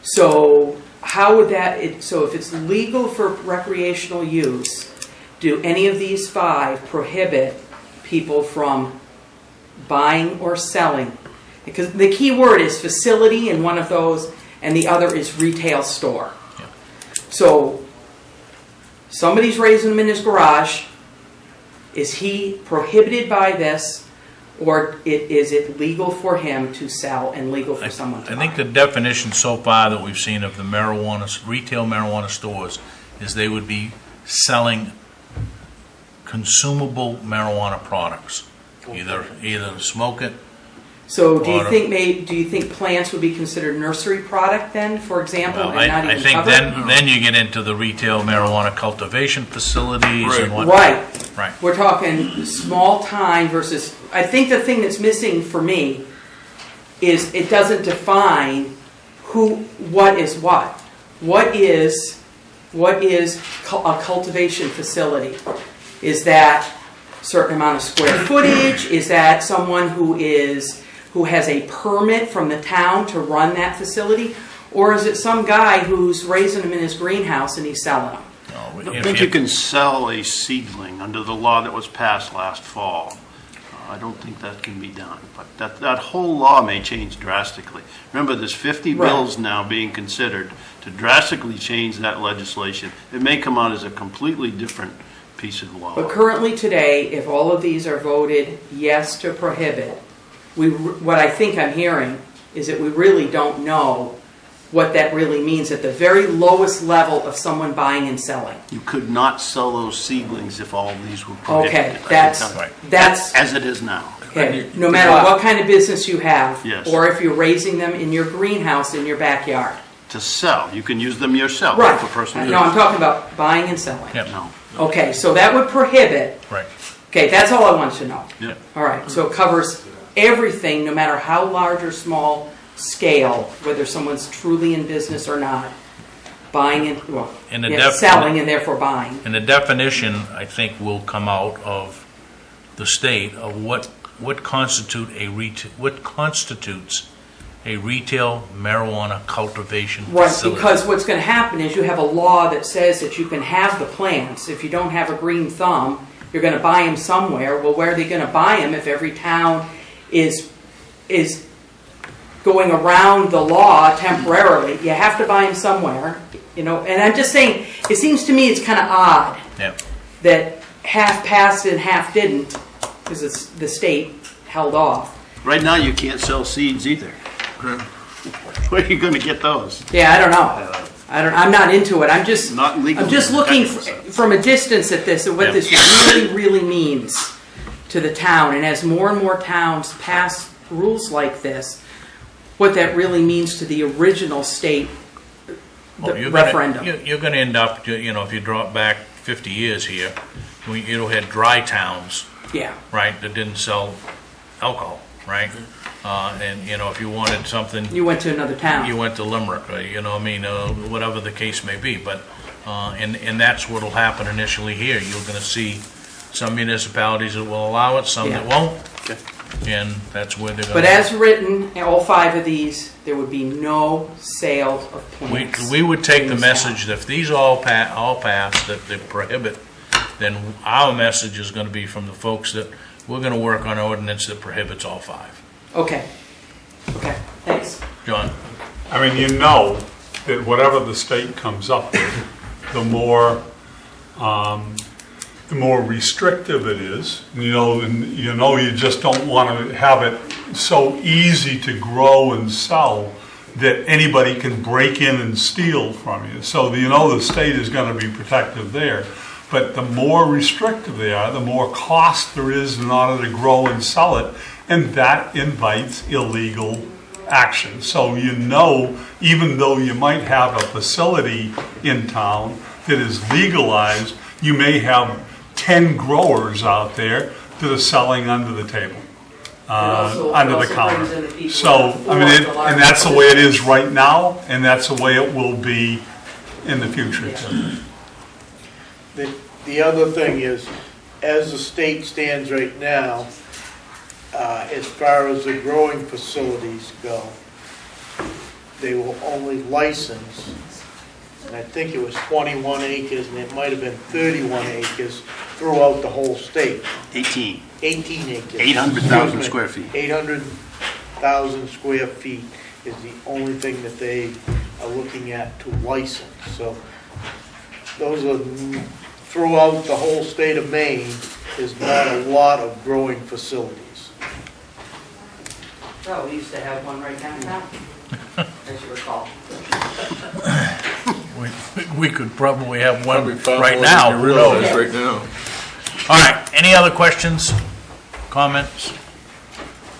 So how would so if it's legal for recreational use, do any of these 5 prohibit people from buying or selling? Because the key word is facility in one of those, and the other is retail store. Yeah. So somebody's raising them in his garage. Is he prohibited by this, or is it legal for him to sell and legal for someone to buy? I think the definition so far that we've seen of the retail marijuana stores is they would be selling consumable marijuana products. Either smoke it. So do you think plants would be considered nursery product then, for example, Well, and not I even think covered? then you get into the retail marijuana cultivation facilities and whatnot. Right. Right. We're talking small time versus, I think the thing that's missing for me is it doesn't define what is what. What is a cultivation facility? Is that a certain amount of square footage? Is that someone who has a permit from the town to run that facility? Or is it some guy who's raising them in his greenhouse and he's selling them? I don't think you can sell a seedling under the law that was passed last fall. I don't think that can be done. But that whole law may change drastically. Remember, there's 50 bills now being considered to drastically change that legislation. It may come out as a completely different piece of law. But currently today, if all of these are voted yes to prohibit, what I think I'm hearing is that we really don't know what that really means at the very lowest level of someone buying and selling. You could not sell those seedlings if all of these were prohibited. Okay, that's as it is now. okay. No matter what kind of business you have, Yes. or if you're raising them in your greenhouse in your backyard. to sell. You can use them yourself Right. for personal No, I'm use. talking about buying and selling. Yep. No. Okay, so that would prohibit, Right. okay, that's all I want to know. Yeah. All right, so it covers everything, no matter how large or small scale, whether someone's truly in business or not, buying and, well, And the yeah, selling and therefore buying. And the definition, I think, will come out of the state of what constitutes a retail marijuana cultivation Right, facility. because what's going to happen is you have a law that says that you can have the plants. If you don't have a green thumb, you're going to buy them somewhere. Well, where are they going to buy them if every town is going around the law temporarily? You have to buy them somewhere, you know. And I'm just saying, it seems to me it's kind of odd Yeah. that half passed and half didn't, because it's the state held off. Right now, you can't sell seeds either. Where are you going to get those? Yeah, I don't know. I'm not into it. I'm just Not legal. I'm just looking Technical sense. from a distance at this and what this really means to the town. And as more and more towns pass rules like this, what that really means to the original state referendum. You're going to end up, you know, if you drop back 50 years here, you had dry towns, Yeah. right, that didn't sell alcohol, right? And, you know, if you wanted something, You went to another town. you went to Limerick, or, you know, I mean, whatever the case may be. But and that's what'll happen initially here. You're going to see some municipalities that will allow it, some that Yeah. won't, Okay. and that's where they're going. But as written, all 5 of these, there would be no sales of plants. we would take in the this message that if these all pass that they prohibit, then our message is going to be from the folks that we're going to work on an ordinance that prohibits all 5. town. Okay. Okay. Thanks. John. I mean, you know that whatever the state comes up with, the more restrictive it is. And you just don't want to have it so easy to grow and sell that anybody can break in and steal from you. So the state is going to be protective there. But the more restrictive they are, the more cost there is in order to grow and sell it, and that invites illegal action. So even though you might have a facility in town that is legalized, you may have 10 growers out there that are selling under the table, under the counter. So, I mean, and that's the way it is right now, and that's the way it will be in the future too. The other thing is, as the state stands right now, as far as the growing facilities go, they will only license, and I think it was 21 acres, and it might have been 31 acres throughout the whole state. 18. 18 acres. 800,000 square feet. 800,000 square feet is the only thing that they are looking at to license. So those are, throughout the whole state of Maine, is not a lot of growing facilities. Oh, we used to have one right downtown, as you recall. We could probably have one right now. Who knows? Right now. All right. Any other questions, comments?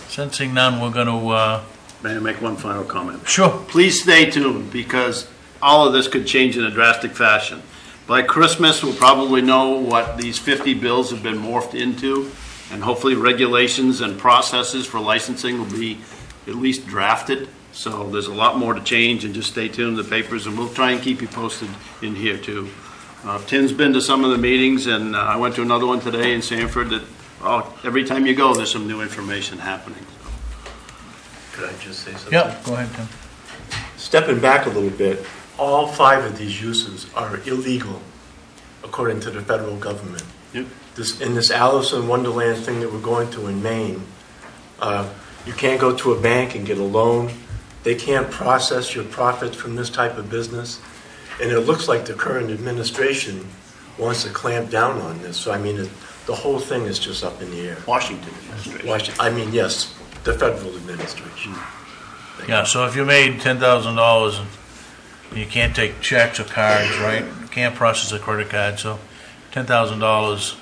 Sensing none, we're going to. May I make one final comment? Sure. Please stay tuned, because all of this could change in a drastic fashion. By Christmas, we'll probably know what these 50 bills have been morphed into, and hopefully regulations and processes for licensing will be at least drafted. So there's a lot more to change, and just stay tuned to the papers, and we'll try and keep you posted in here too. Tim's been to some of the meetings, and I went to another one today in Sanford that every time you go, there's some new information happening. Could I just say something? Yep. Go ahead, Tim. Stepping back a little bit, all 5 of these uses are illegal according to the federal government. Yep. In this Alice in Wonderland thing that we're going through in Maine, you can't go to a bank and get a loan. They can't process your profits from this type of business. And it looks like the current administration wants to clamp down on this. So, I mean, the whole thing is just up in the air. Washington administration. Yes, the federal administration. Yeah. So if you made $10,000 and you can't take checks or cards, right? You can't process a credit card. So $10,000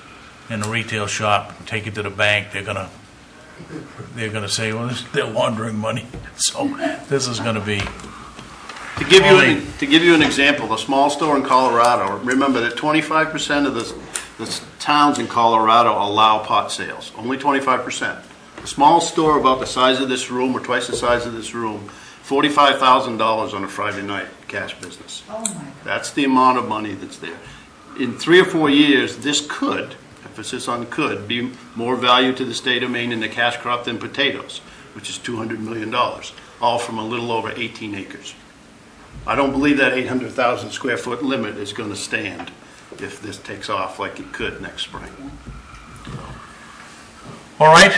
in a retail shop, take it to the bank. They're gonna say, well, they're laundering money. So this is going to be To give you an example, the small store in Colorado, remember that 25% of the towns in Colorado allow pot sales, only 25%. A small store about the size of this room, or twice the size of this room, $45,000 on a Friday night cash business. Oh, my. That's the amount of money that's there. In 3 or 4 years, this could, emphasis on could, be more value to the state of Maine in the cash crop than potatoes, which is $200 million, all from a little over 18 acres. I don't believe that 800,000 square foot limit is going to stand if this takes off like it could next spring. All right.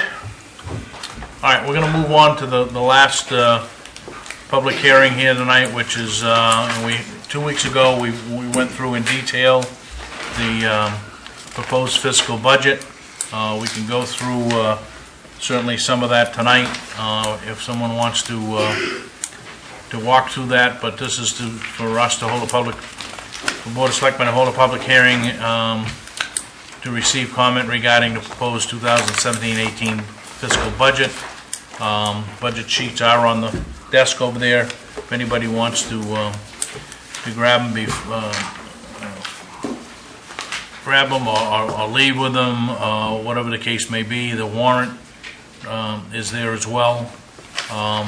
All right, we're going to move on to the last public hearing here tonight, which is, 2 weeks ago, we went through in detail the proposed fiscal budget. We can go through certainly some of that tonight if someone wants to walk through that, but this is for us to hold a public, the Board of Selectmen to hold a public hearing to receive comment regarding the proposed 2017-18 fiscal budget. Budget sheets are on the desk over there. If anybody wants to grab them, grab them or leave with them, whatever the case may be. The warrant is there as well. I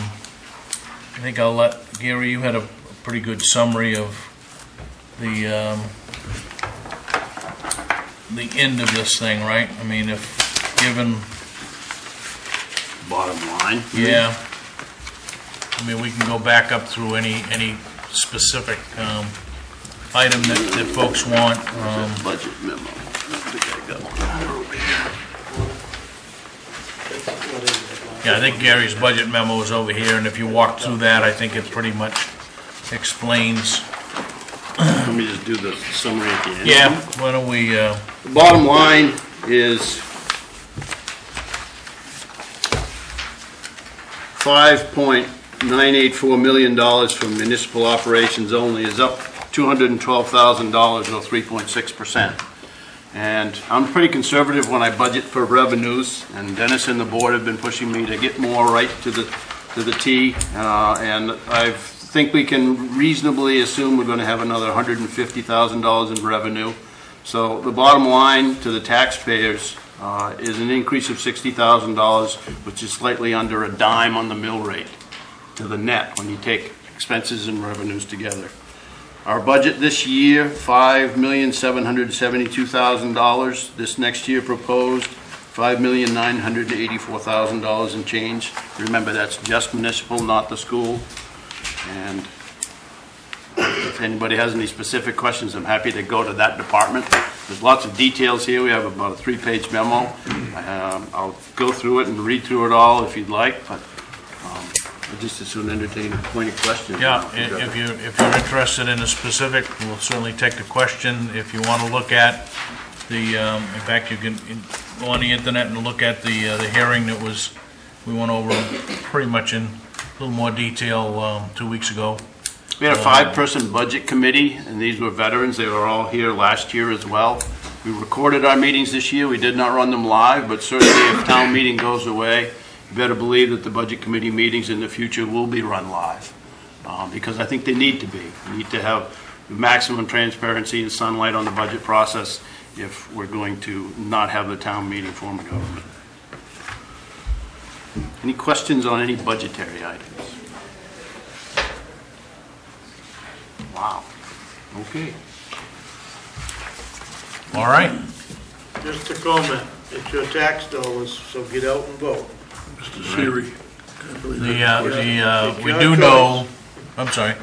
think I'll let Gary. You had a pretty good summary of the end of this thing, right? I mean, if given. Bottom line. Yeah. I mean, we can go back up through any specific item that folks want. Budget memo. I think I got one over here. Yeah, I think Gary's budget memo is over here, and if you walk through that, I think it pretty much explains. Let me just do the summary at the end. Yeah, why don't we? The bottom line is $5.984 million from municipal operations only is up $212,000 or 3.6%. And I'm pretty conservative when I budget for revenues, and Dennis and the board have been pushing me to get more right to the T, and I think we can reasonably assume we're going to have another $150,000 in revenue. So the bottom line to the taxpayers is an increase of $60,000, which is slightly under a dime on the mill rate to the net when you take expenses and revenues together. Our budget this year, $5,772,000. This next year proposed, $5,984,000 and change. Remember, that's just municipal, not the school. And if anybody has any specific questions, I'm happy to go to that department. There's lots of details here. We have about a 3-page memo. I'll go through it and read through it all if you'd like, but I'll just as soon entertain a pointed question. Yeah, if you're interested in a specific, we'll certainly take the question. If you want to look at the, in fact, you can go on the internet and look at the hearing that we went over pretty much in a little more detail 2 weeks ago. We had a 5-person budget committee, and these were veterans. They were all here last year as well. We recorded our meetings this year. We did not run them live, but certainly if town meeting goes away, you better believe that the budget committee meetings in the future will be run live, because I think they need to be. We need to have maximum transparency and sunlight on the budget process if we're going to not have the town meeting form of government. Any questions on any budgetary items? Wow. Okay. All right. Just a comment, it's your tax dollars, so get out and vote. Mr. Siri. We do know, I'm sorry,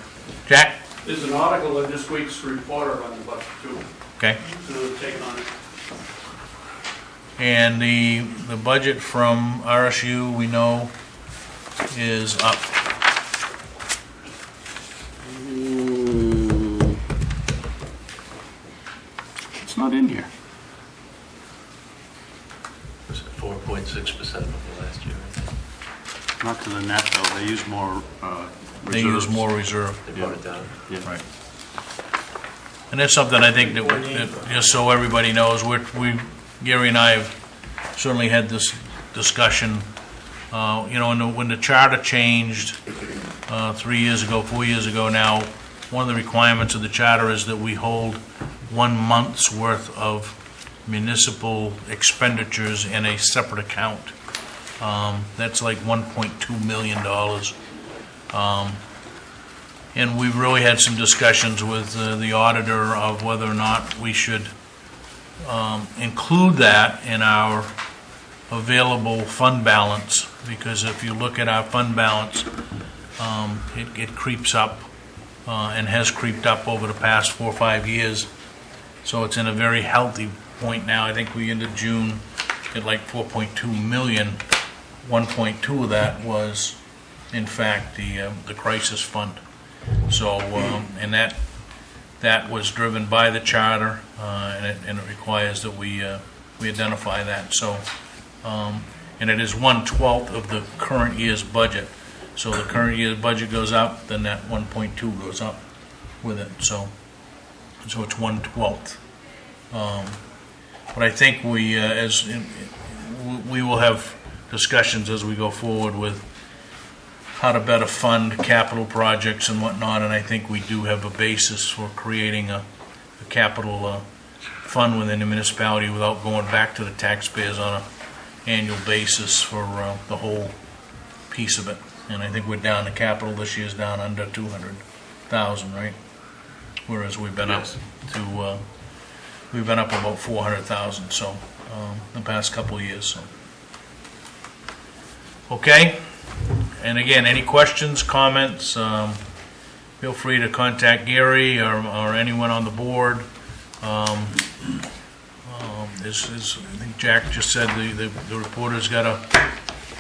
Jack? There's an article in this week's Reporter on the budget too, Okay. to take on it. And the budget from RSU, we know, is up. It's not in here. Was it 4.6% over last year? Not to the net, though. They use more They use reserves. more reserve. They brought it down. Yeah. Right. And that's something I think that, just so everybody knows, Gary and I have certainly had this discussion. When the charter changed, 3 years ago, 4 years ago now, one of the requirements of the charter is that we hold 1 month's worth of municipal expenditures in a separate account. That's like $1.2 million. And we've really had some discussions with the auditor of whether or not we should include that in our available fund balance, because if you look at our fund balance, it creeps up and has creeped up over the past 4 or 5 years. So it's in a very healthy point now. I think we ended June at like 4.2 million. 1.2 of that was, in fact, the crisis fund. So, and that was driven by the charter, and it requires that we identify that. So, and it is 1/12 of the current year's budget. So the current year's budget goes up, then that 1.2 goes up with it. So it's 1/12. But I think we will have discussions as we go forward with how to better fund capital projects and whatnot, and I think we do have a basis for creating a capital fund within the municipality without going back to the taxpayers on an annual basis for the whole piece of it. And I think we're down, the capital this year's down under 200,000, right? Whereas we've been up to we've been up about 400,000, so the past couple of years. So. Okay. And again, any questions, comments, feel free to contact Gary or anyone on the board. I think Jack just said the reporter's got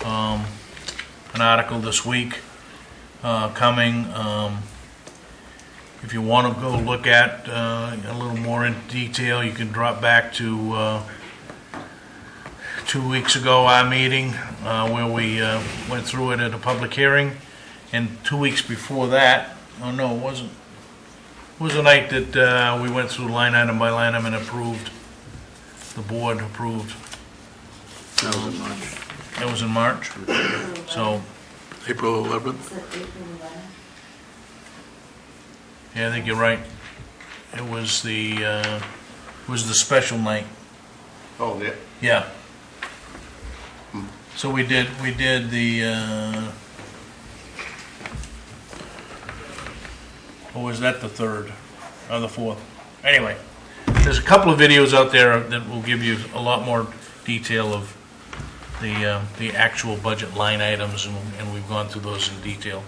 an article this week coming. If you want to go look at a little more in detail, you can drop back to 2 weeks ago, our meeting, where we went through it at a public hearing, and 2 weeks before that, oh no, it wasn't. It was the night that we went through line item by line item and approved. The board approved. That was in March. That was in March. So April 11th? yeah, I think you're right. It was the special night. Oh, yeah. Yeah. So we did the, or was that the third or the fourth? Anyway, there's a couple of videos out there that will give you a lot more detail of the actual budget line items, and we've gone through those in detail.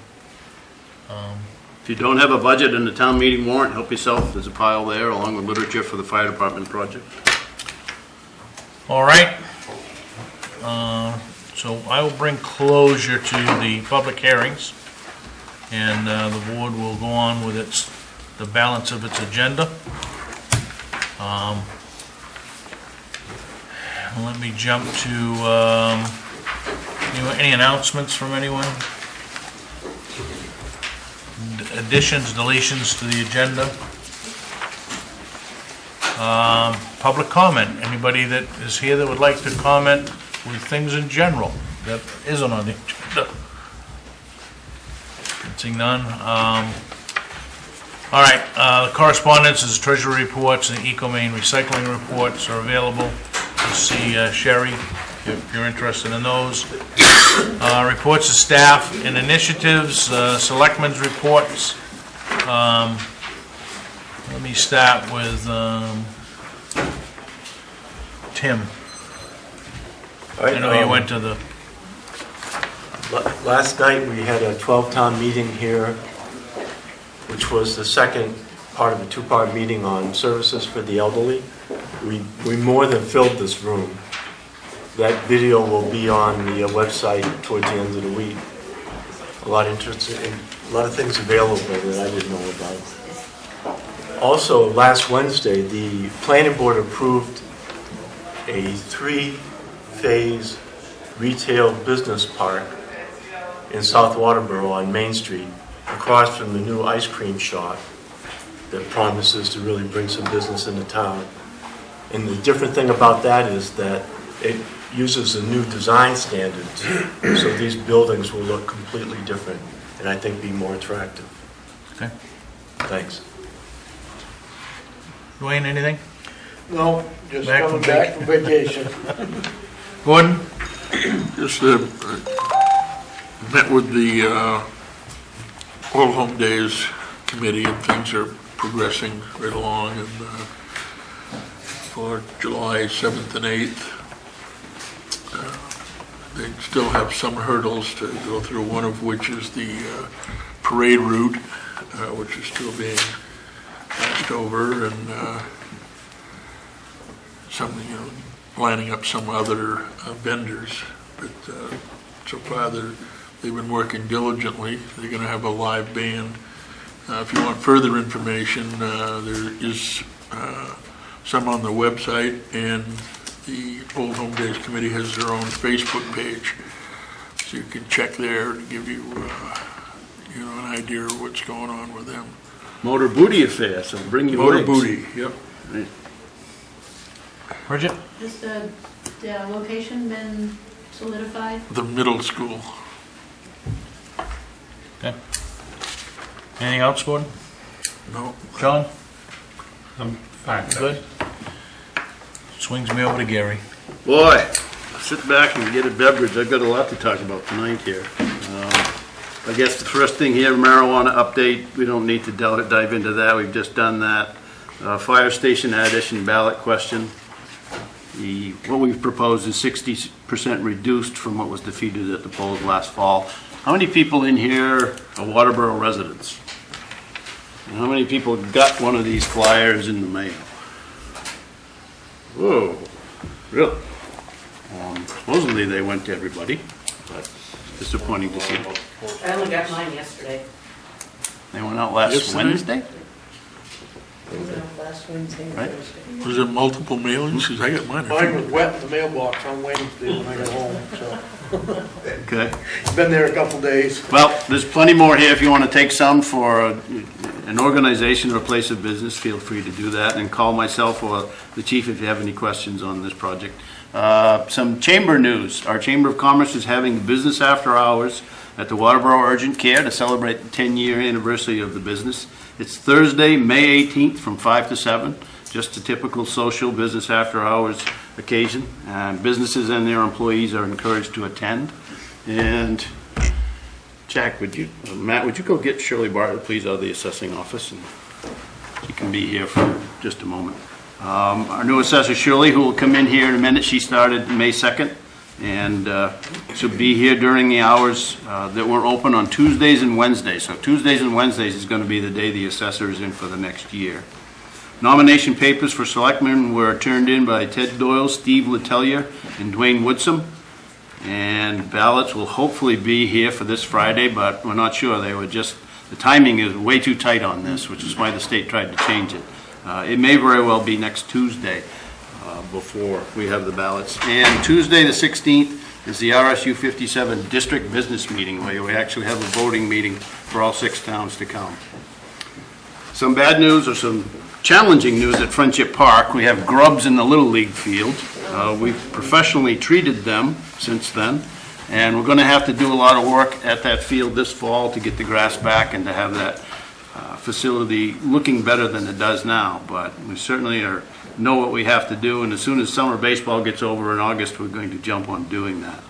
If you don't have a budget in the town meeting warrant, help yourself. There's a pile there along with literature for the fire department project. All right. So I will bring closure to the public hearings, and the board will go on with the balance of its agenda. Let me jump to any announcements from anyone? Additions, deletions to the agenda? Public comment. Anybody that is here that would like to comment with things in general that isn't on the agenda? Seeing none. All right, correspondence is treasury reports and eco-main recycling reports are available. You see Sherry, if you're interested in those. Reports of staff and initiatives, selectmen's reports. Let me start with Tim. I know you went to the... Last night we had a 12-town meeting here, which was the second part of a two-part meeting on services for the elderly. We more than filled this room. That video will be on the website towards the end of the week. A lot of things available that I didn't know about. Also, last Wednesday, the planning board approved a 3-phase retail business park in South Waterboro on Main Street, across from the new ice cream shop that promises to really bring some business into town. And the different thing about that is that it uses the new design standards, so these buildings will look completely different and I think be more attractive. Okay. Thanks. Dwayne, anything? No, just Back coming from back from vacation. Gordon? Just met with the Old Home Days Committee, and things are progressing right along, and for July 7th and 8th. They still have some hurdles to go through, one of which is the parade route, which is still being passed over, and some, lining up some other vendors. But so far, they've been working diligently. They're going to have a live band. If you want further information, there is some on the website, and the Old Home Days Committee has their own Facebook page, so you can check there to give you, an idea of what's going on with them. Motor Booty Affair, so bring your Motor wigs. Booty, yep. Bridget? Has the location been solidified? The middle school. Okay. Anything else, Gordon? No. John? I'm fine. Good? Swings me over to Gary. Boy, sit back and get a beverage. I've got a lot to talk about tonight here. I guess the first thing here, marijuana update. We don't need to dive into that. We've just done that. Fire station addition ballot question. What we've proposed is 60% reduced from what was defeated at the polls last fall. How many people in here are Waterboro residents? And how many people got one of these flyers in the mail? Whoa, really? Supposedly they went to everybody, but disappointing to see. I only got mine yesterday. They went out last Yesterday? Wednesday? Last Wednesday and Right. Thursday. Was there multiple mailings? Because I got mine. Mine was wet in the mailbox on Wednesday when I got home, so. Okay. Been there a couple days. Well, there's plenty more here. If you want to take some for an organization or a place of business, feel free to do that, and call myself or the chief if you have any questions on this project. Some chamber news. Our Chamber of Commerce is having business after hours at the Waterboro Urgent Care to celebrate the 10-year anniversary of the business. It's Thursday, May 18th from 5 to 7, just a typical social business after hours occasion. Businesses and their employees are encouraged to attend. And Jack, Matt, would you go get Shirley Bartlett, please, out of the assessing office? And she can be here for just a moment. Our new assessor, Shirley, who will come in here in a minute. She started May 2nd, and she'll be here during the hours that we're open on Tuesdays and Wednesdays. So Tuesdays and Wednesdays is going to be the day the assessor is in for the next year. Nomination papers for selectmen were turned in by Ted Doyle, Steve Letelier, and Dwayne Woodsom. And ballots will hopefully be here for this Friday, but we're not sure. The timing is way too tight on this, which is why the state tried to change it. It may very well be next Tuesday before we have the ballots. And Tuesday the 16th is the RSU 57 district business meeting, where we actually have a voting meeting for all 6 towns to come. Some bad news or some challenging news at Friendship Park. We have grubs in the Little League field. We've professionally treated them since then, and we're going to have to do a lot of work at that field this fall to get the grass back and to have that facility looking better than it does now. But we certainly know what we have to do, and as soon as summer baseball gets over in August, we're going to jump on doing that.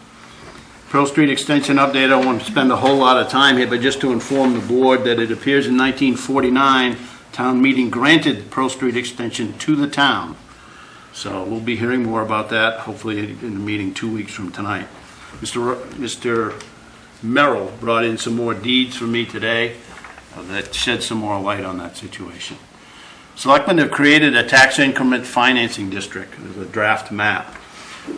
Pearl Street Extension update. I don't want to spend a whole lot of time here, but just to inform the board that it appears in 1949, town meeting granted Pearl Street Extension to the town. So we'll be hearing more about that, hopefully in the meeting 2 weeks from tonight. Mr. Merrill brought in some more deeds for me today that shed some more light on that situation. Selectmen have created a tax increment financing district. There's a draft map.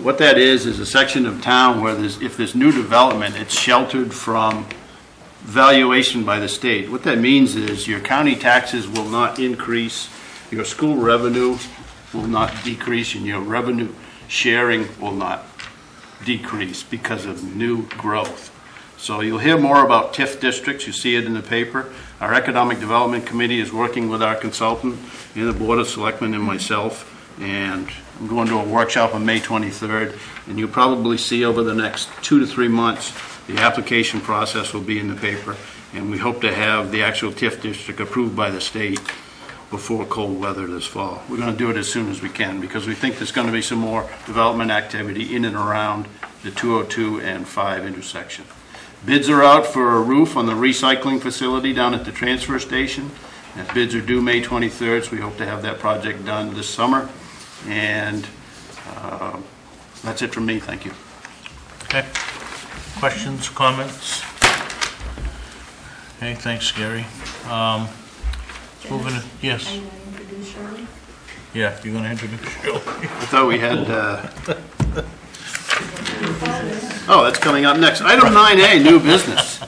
What that is a section of town where if there's new development, it's sheltered from valuation by the state. What that means is your county taxes will not increase, your school revenue will not decrease, and your revenue sharing will not decrease because of new growth. So you'll hear more about TIF districts. You see it in the paper. Our Economic Development Committee is working with our consultant and the Board of Selectmen and myself, and I'm going to a workshop on May 23rd, and you'll probably see over the next 2 to 3 months the application process will be in the paper, And we hope to have the actual TIF district approved by the state before cold weather this fall. We're going to do it as soon as we can because we think there's going to be some more development activity in and around the 202 and 5 intersection. Bids are out for a roof on the recycling facility down at the transfer station. And bids are due May 23rd, so we hope to have that project done this summer. And that's it from me. Thank you. Okay. Questions, comments? Okay, thanks, Gary. Moving, yes. Are you going to introduce Shirley? Yeah, you're going to introduce Shirley. I thought we had, oh, that's coming up next. Item 9A, new business.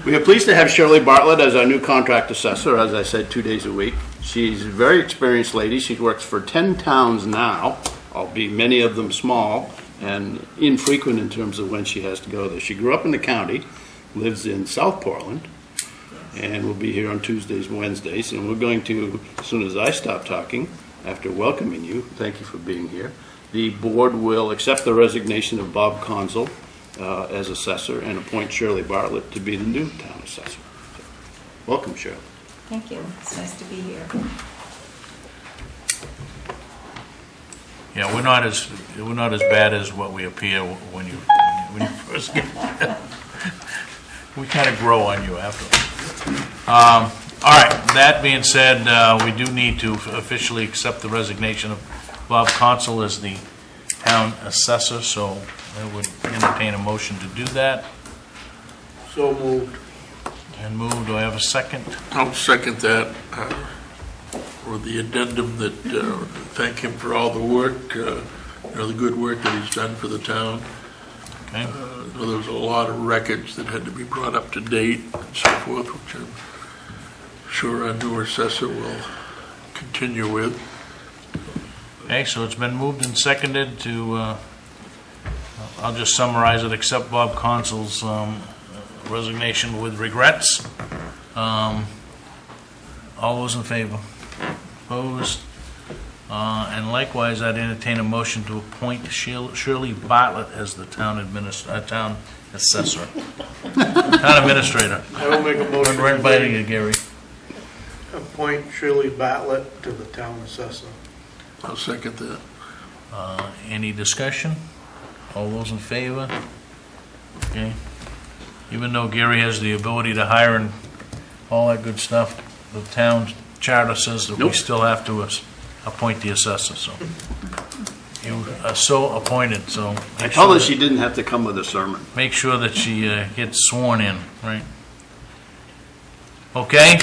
We are pleased to have Shirley Bartlett as our new contract assessor, as I said, 2 days a week. She's a very experienced lady. She works for 10 towns now, albeit many of them small and infrequent in terms of when she has to go there. She grew up in the county, lives in South Portland, and will be here on Tuesdays and Wednesdays. And we're going to, as soon as I stop talking, after welcoming you, thank you for being here, the board will accept the resignation of Bob Consul as assessor and appoint Shirley Bartlett to be the new town assessor. So, welcome, Shirley. Thank you. It's nice to be here. Yeah, we're not as bad as what we appear when you first get there. We kind of grow on you after. All right. That being said, we do need to officially accept the resignation of Bob Consul as the town assessor. So I would entertain a motion to do that. So moved. And move. Do I have a second? I'll second that, with the addendum that thank him for all the work, the good work that he's done for the town. Okay. There was a lot of records that had to be brought up to date and so forth, which I'm sure our new assessor will continue with. Okay, so it's been moved and seconded to, I'll just summarize it, accept Bob Consul's resignation with regrets. All those in favor? Opposed? And likewise, I'd entertain a motion to appoint Shirley Bartlett as the town assessor. Town administrator. I will make a motion Right by you, to Gary. appoint Shirley Bartlett to the town assessor. I'll second that. Any discussion? All those in favor? Okay. Even though Gary has the ability to hire and all that good stuff, the town charter says that we still have to appoint the assessor, so. You are so appointed, so. I told her she didn't have to come with a sermon. Make sure that she gets sworn in, right? Okay.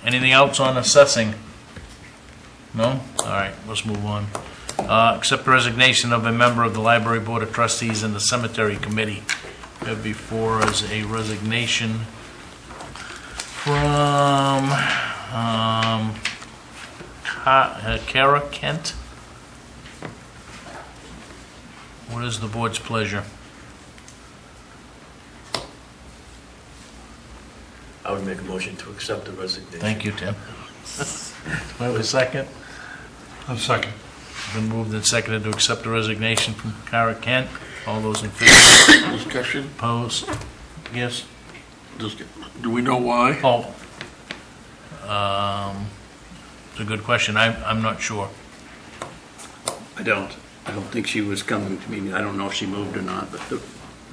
Anything else on assessing? No? All right, let's move on. Accept the resignation of a member of the Library Board of Trustees and the Cemetery Committee. We have before us a resignation from Kara Kent. What is the board's pleasure? I would make a motion to accept the resignation. Thank you, Tim. Do I have a second? A second. Been moved and seconded to accept the resignation from Kara Kent. All those in favor? Discussion? Opposed? Yes? Do we know why? Oh. It's a good question. I'm not sure. I don't think she was coming to me. I don't know if she moved or not, but the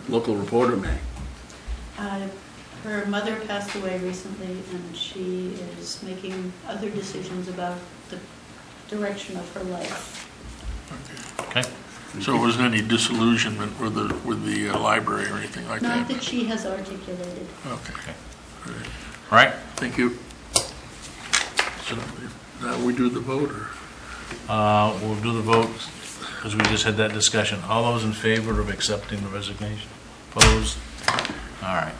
local reporter may. Her mother passed away recently, and she is making other decisions about the direction of her life. Okay. So it wasn't any disillusionment with the library or anything like Not that? that she has articulated. Okay. All right. Thank you. So now we do the vote, or? We'll do the vote because we just had that discussion. All those in favor of accepting the resignation? Opposed? All right.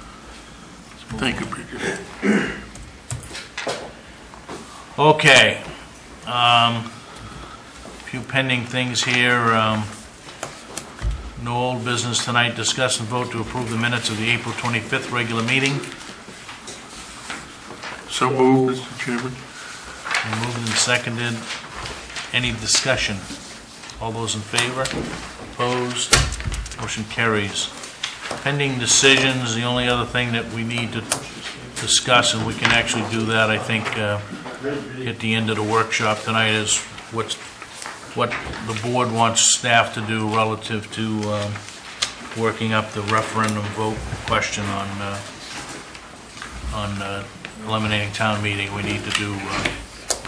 Thank you, Bridget. Okay. Few pending things here. No old business tonight. Discuss and vote to approve the minutes of the April 25th regular meeting. So moved, Mr. Chairman. Moved and seconded. Any discussion? All those in favor? Opposed? Motion carries. Pending decisions, the only other thing that we need to discuss, and we can actually do that, I think, at the end of the workshop tonight, is what the board wants staff to do relative to working up the referendum vote question on eliminating town meeting. We need to do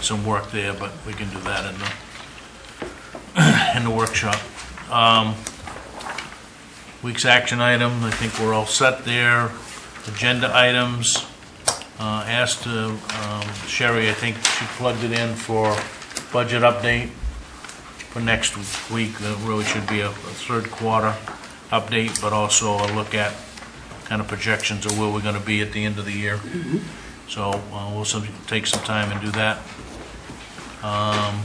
some work there, but we can do that in the workshop. Week's action item, I think we're all set there. Agenda items, asked Sherry, I think she plugged it in for budget update for next week. There really should be a third quarter update, but also a look at kind of projections of where we're going to be at the end of the year. So we'll take some time and do that.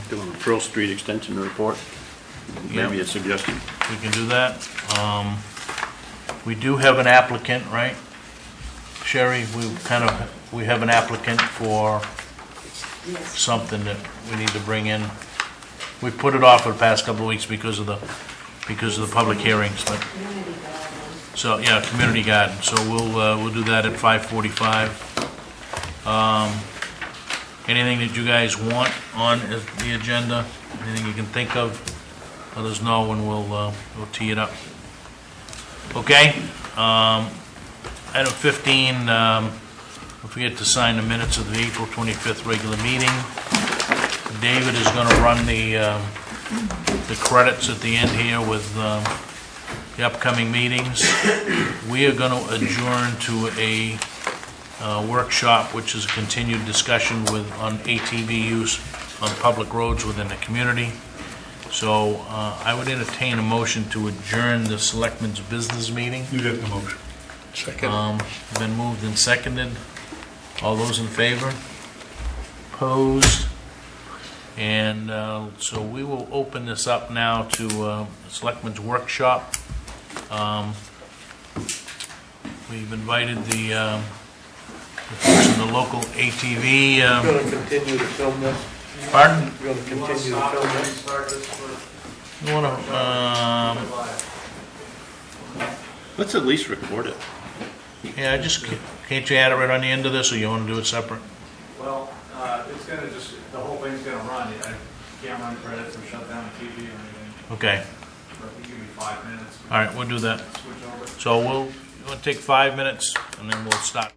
Doing the Pearl Street Extension report, maybe a suggestion. We can do that. We do have an applicant, right? Sherry, we have an applicant for something that we need to bring in. We put it off for the past couple of weeks because of the public hearings, but so yeah, community garden. So we'll do that at 5:45. Anything that you guys want on the agenda? Anything you can think of? Let us know and we'll tee it up. Okay. Item 15. Don't forget to sign the minutes of the April 25th regular meeting. David is going to run the credits at the end here with the upcoming meetings. We are going to adjourn to a workshop, which is a continued discussion on ATV use on public roads within the community. So I would entertain a motion to adjourn the Selectmen's business meeting. You get the motion. Second. Been moved and seconded. All those in favor? Opposed? And so we will open this up now to Selectmen's workshop. We've invited the folks in the local ATV. You're going to continue to film this? Pardon? You're going to continue to film this? You want to? Let's at least record it. Yeah, can't you add it right on the end of this, or you want to do it separate? Well, it's gonna the whole thing's gonna run. I can't run credits or shut down the TV or anything. Okay. But if you give me 5 minutes. All right, we'll do that. Switch over. So we'll take 5 minutes, and then we'll start.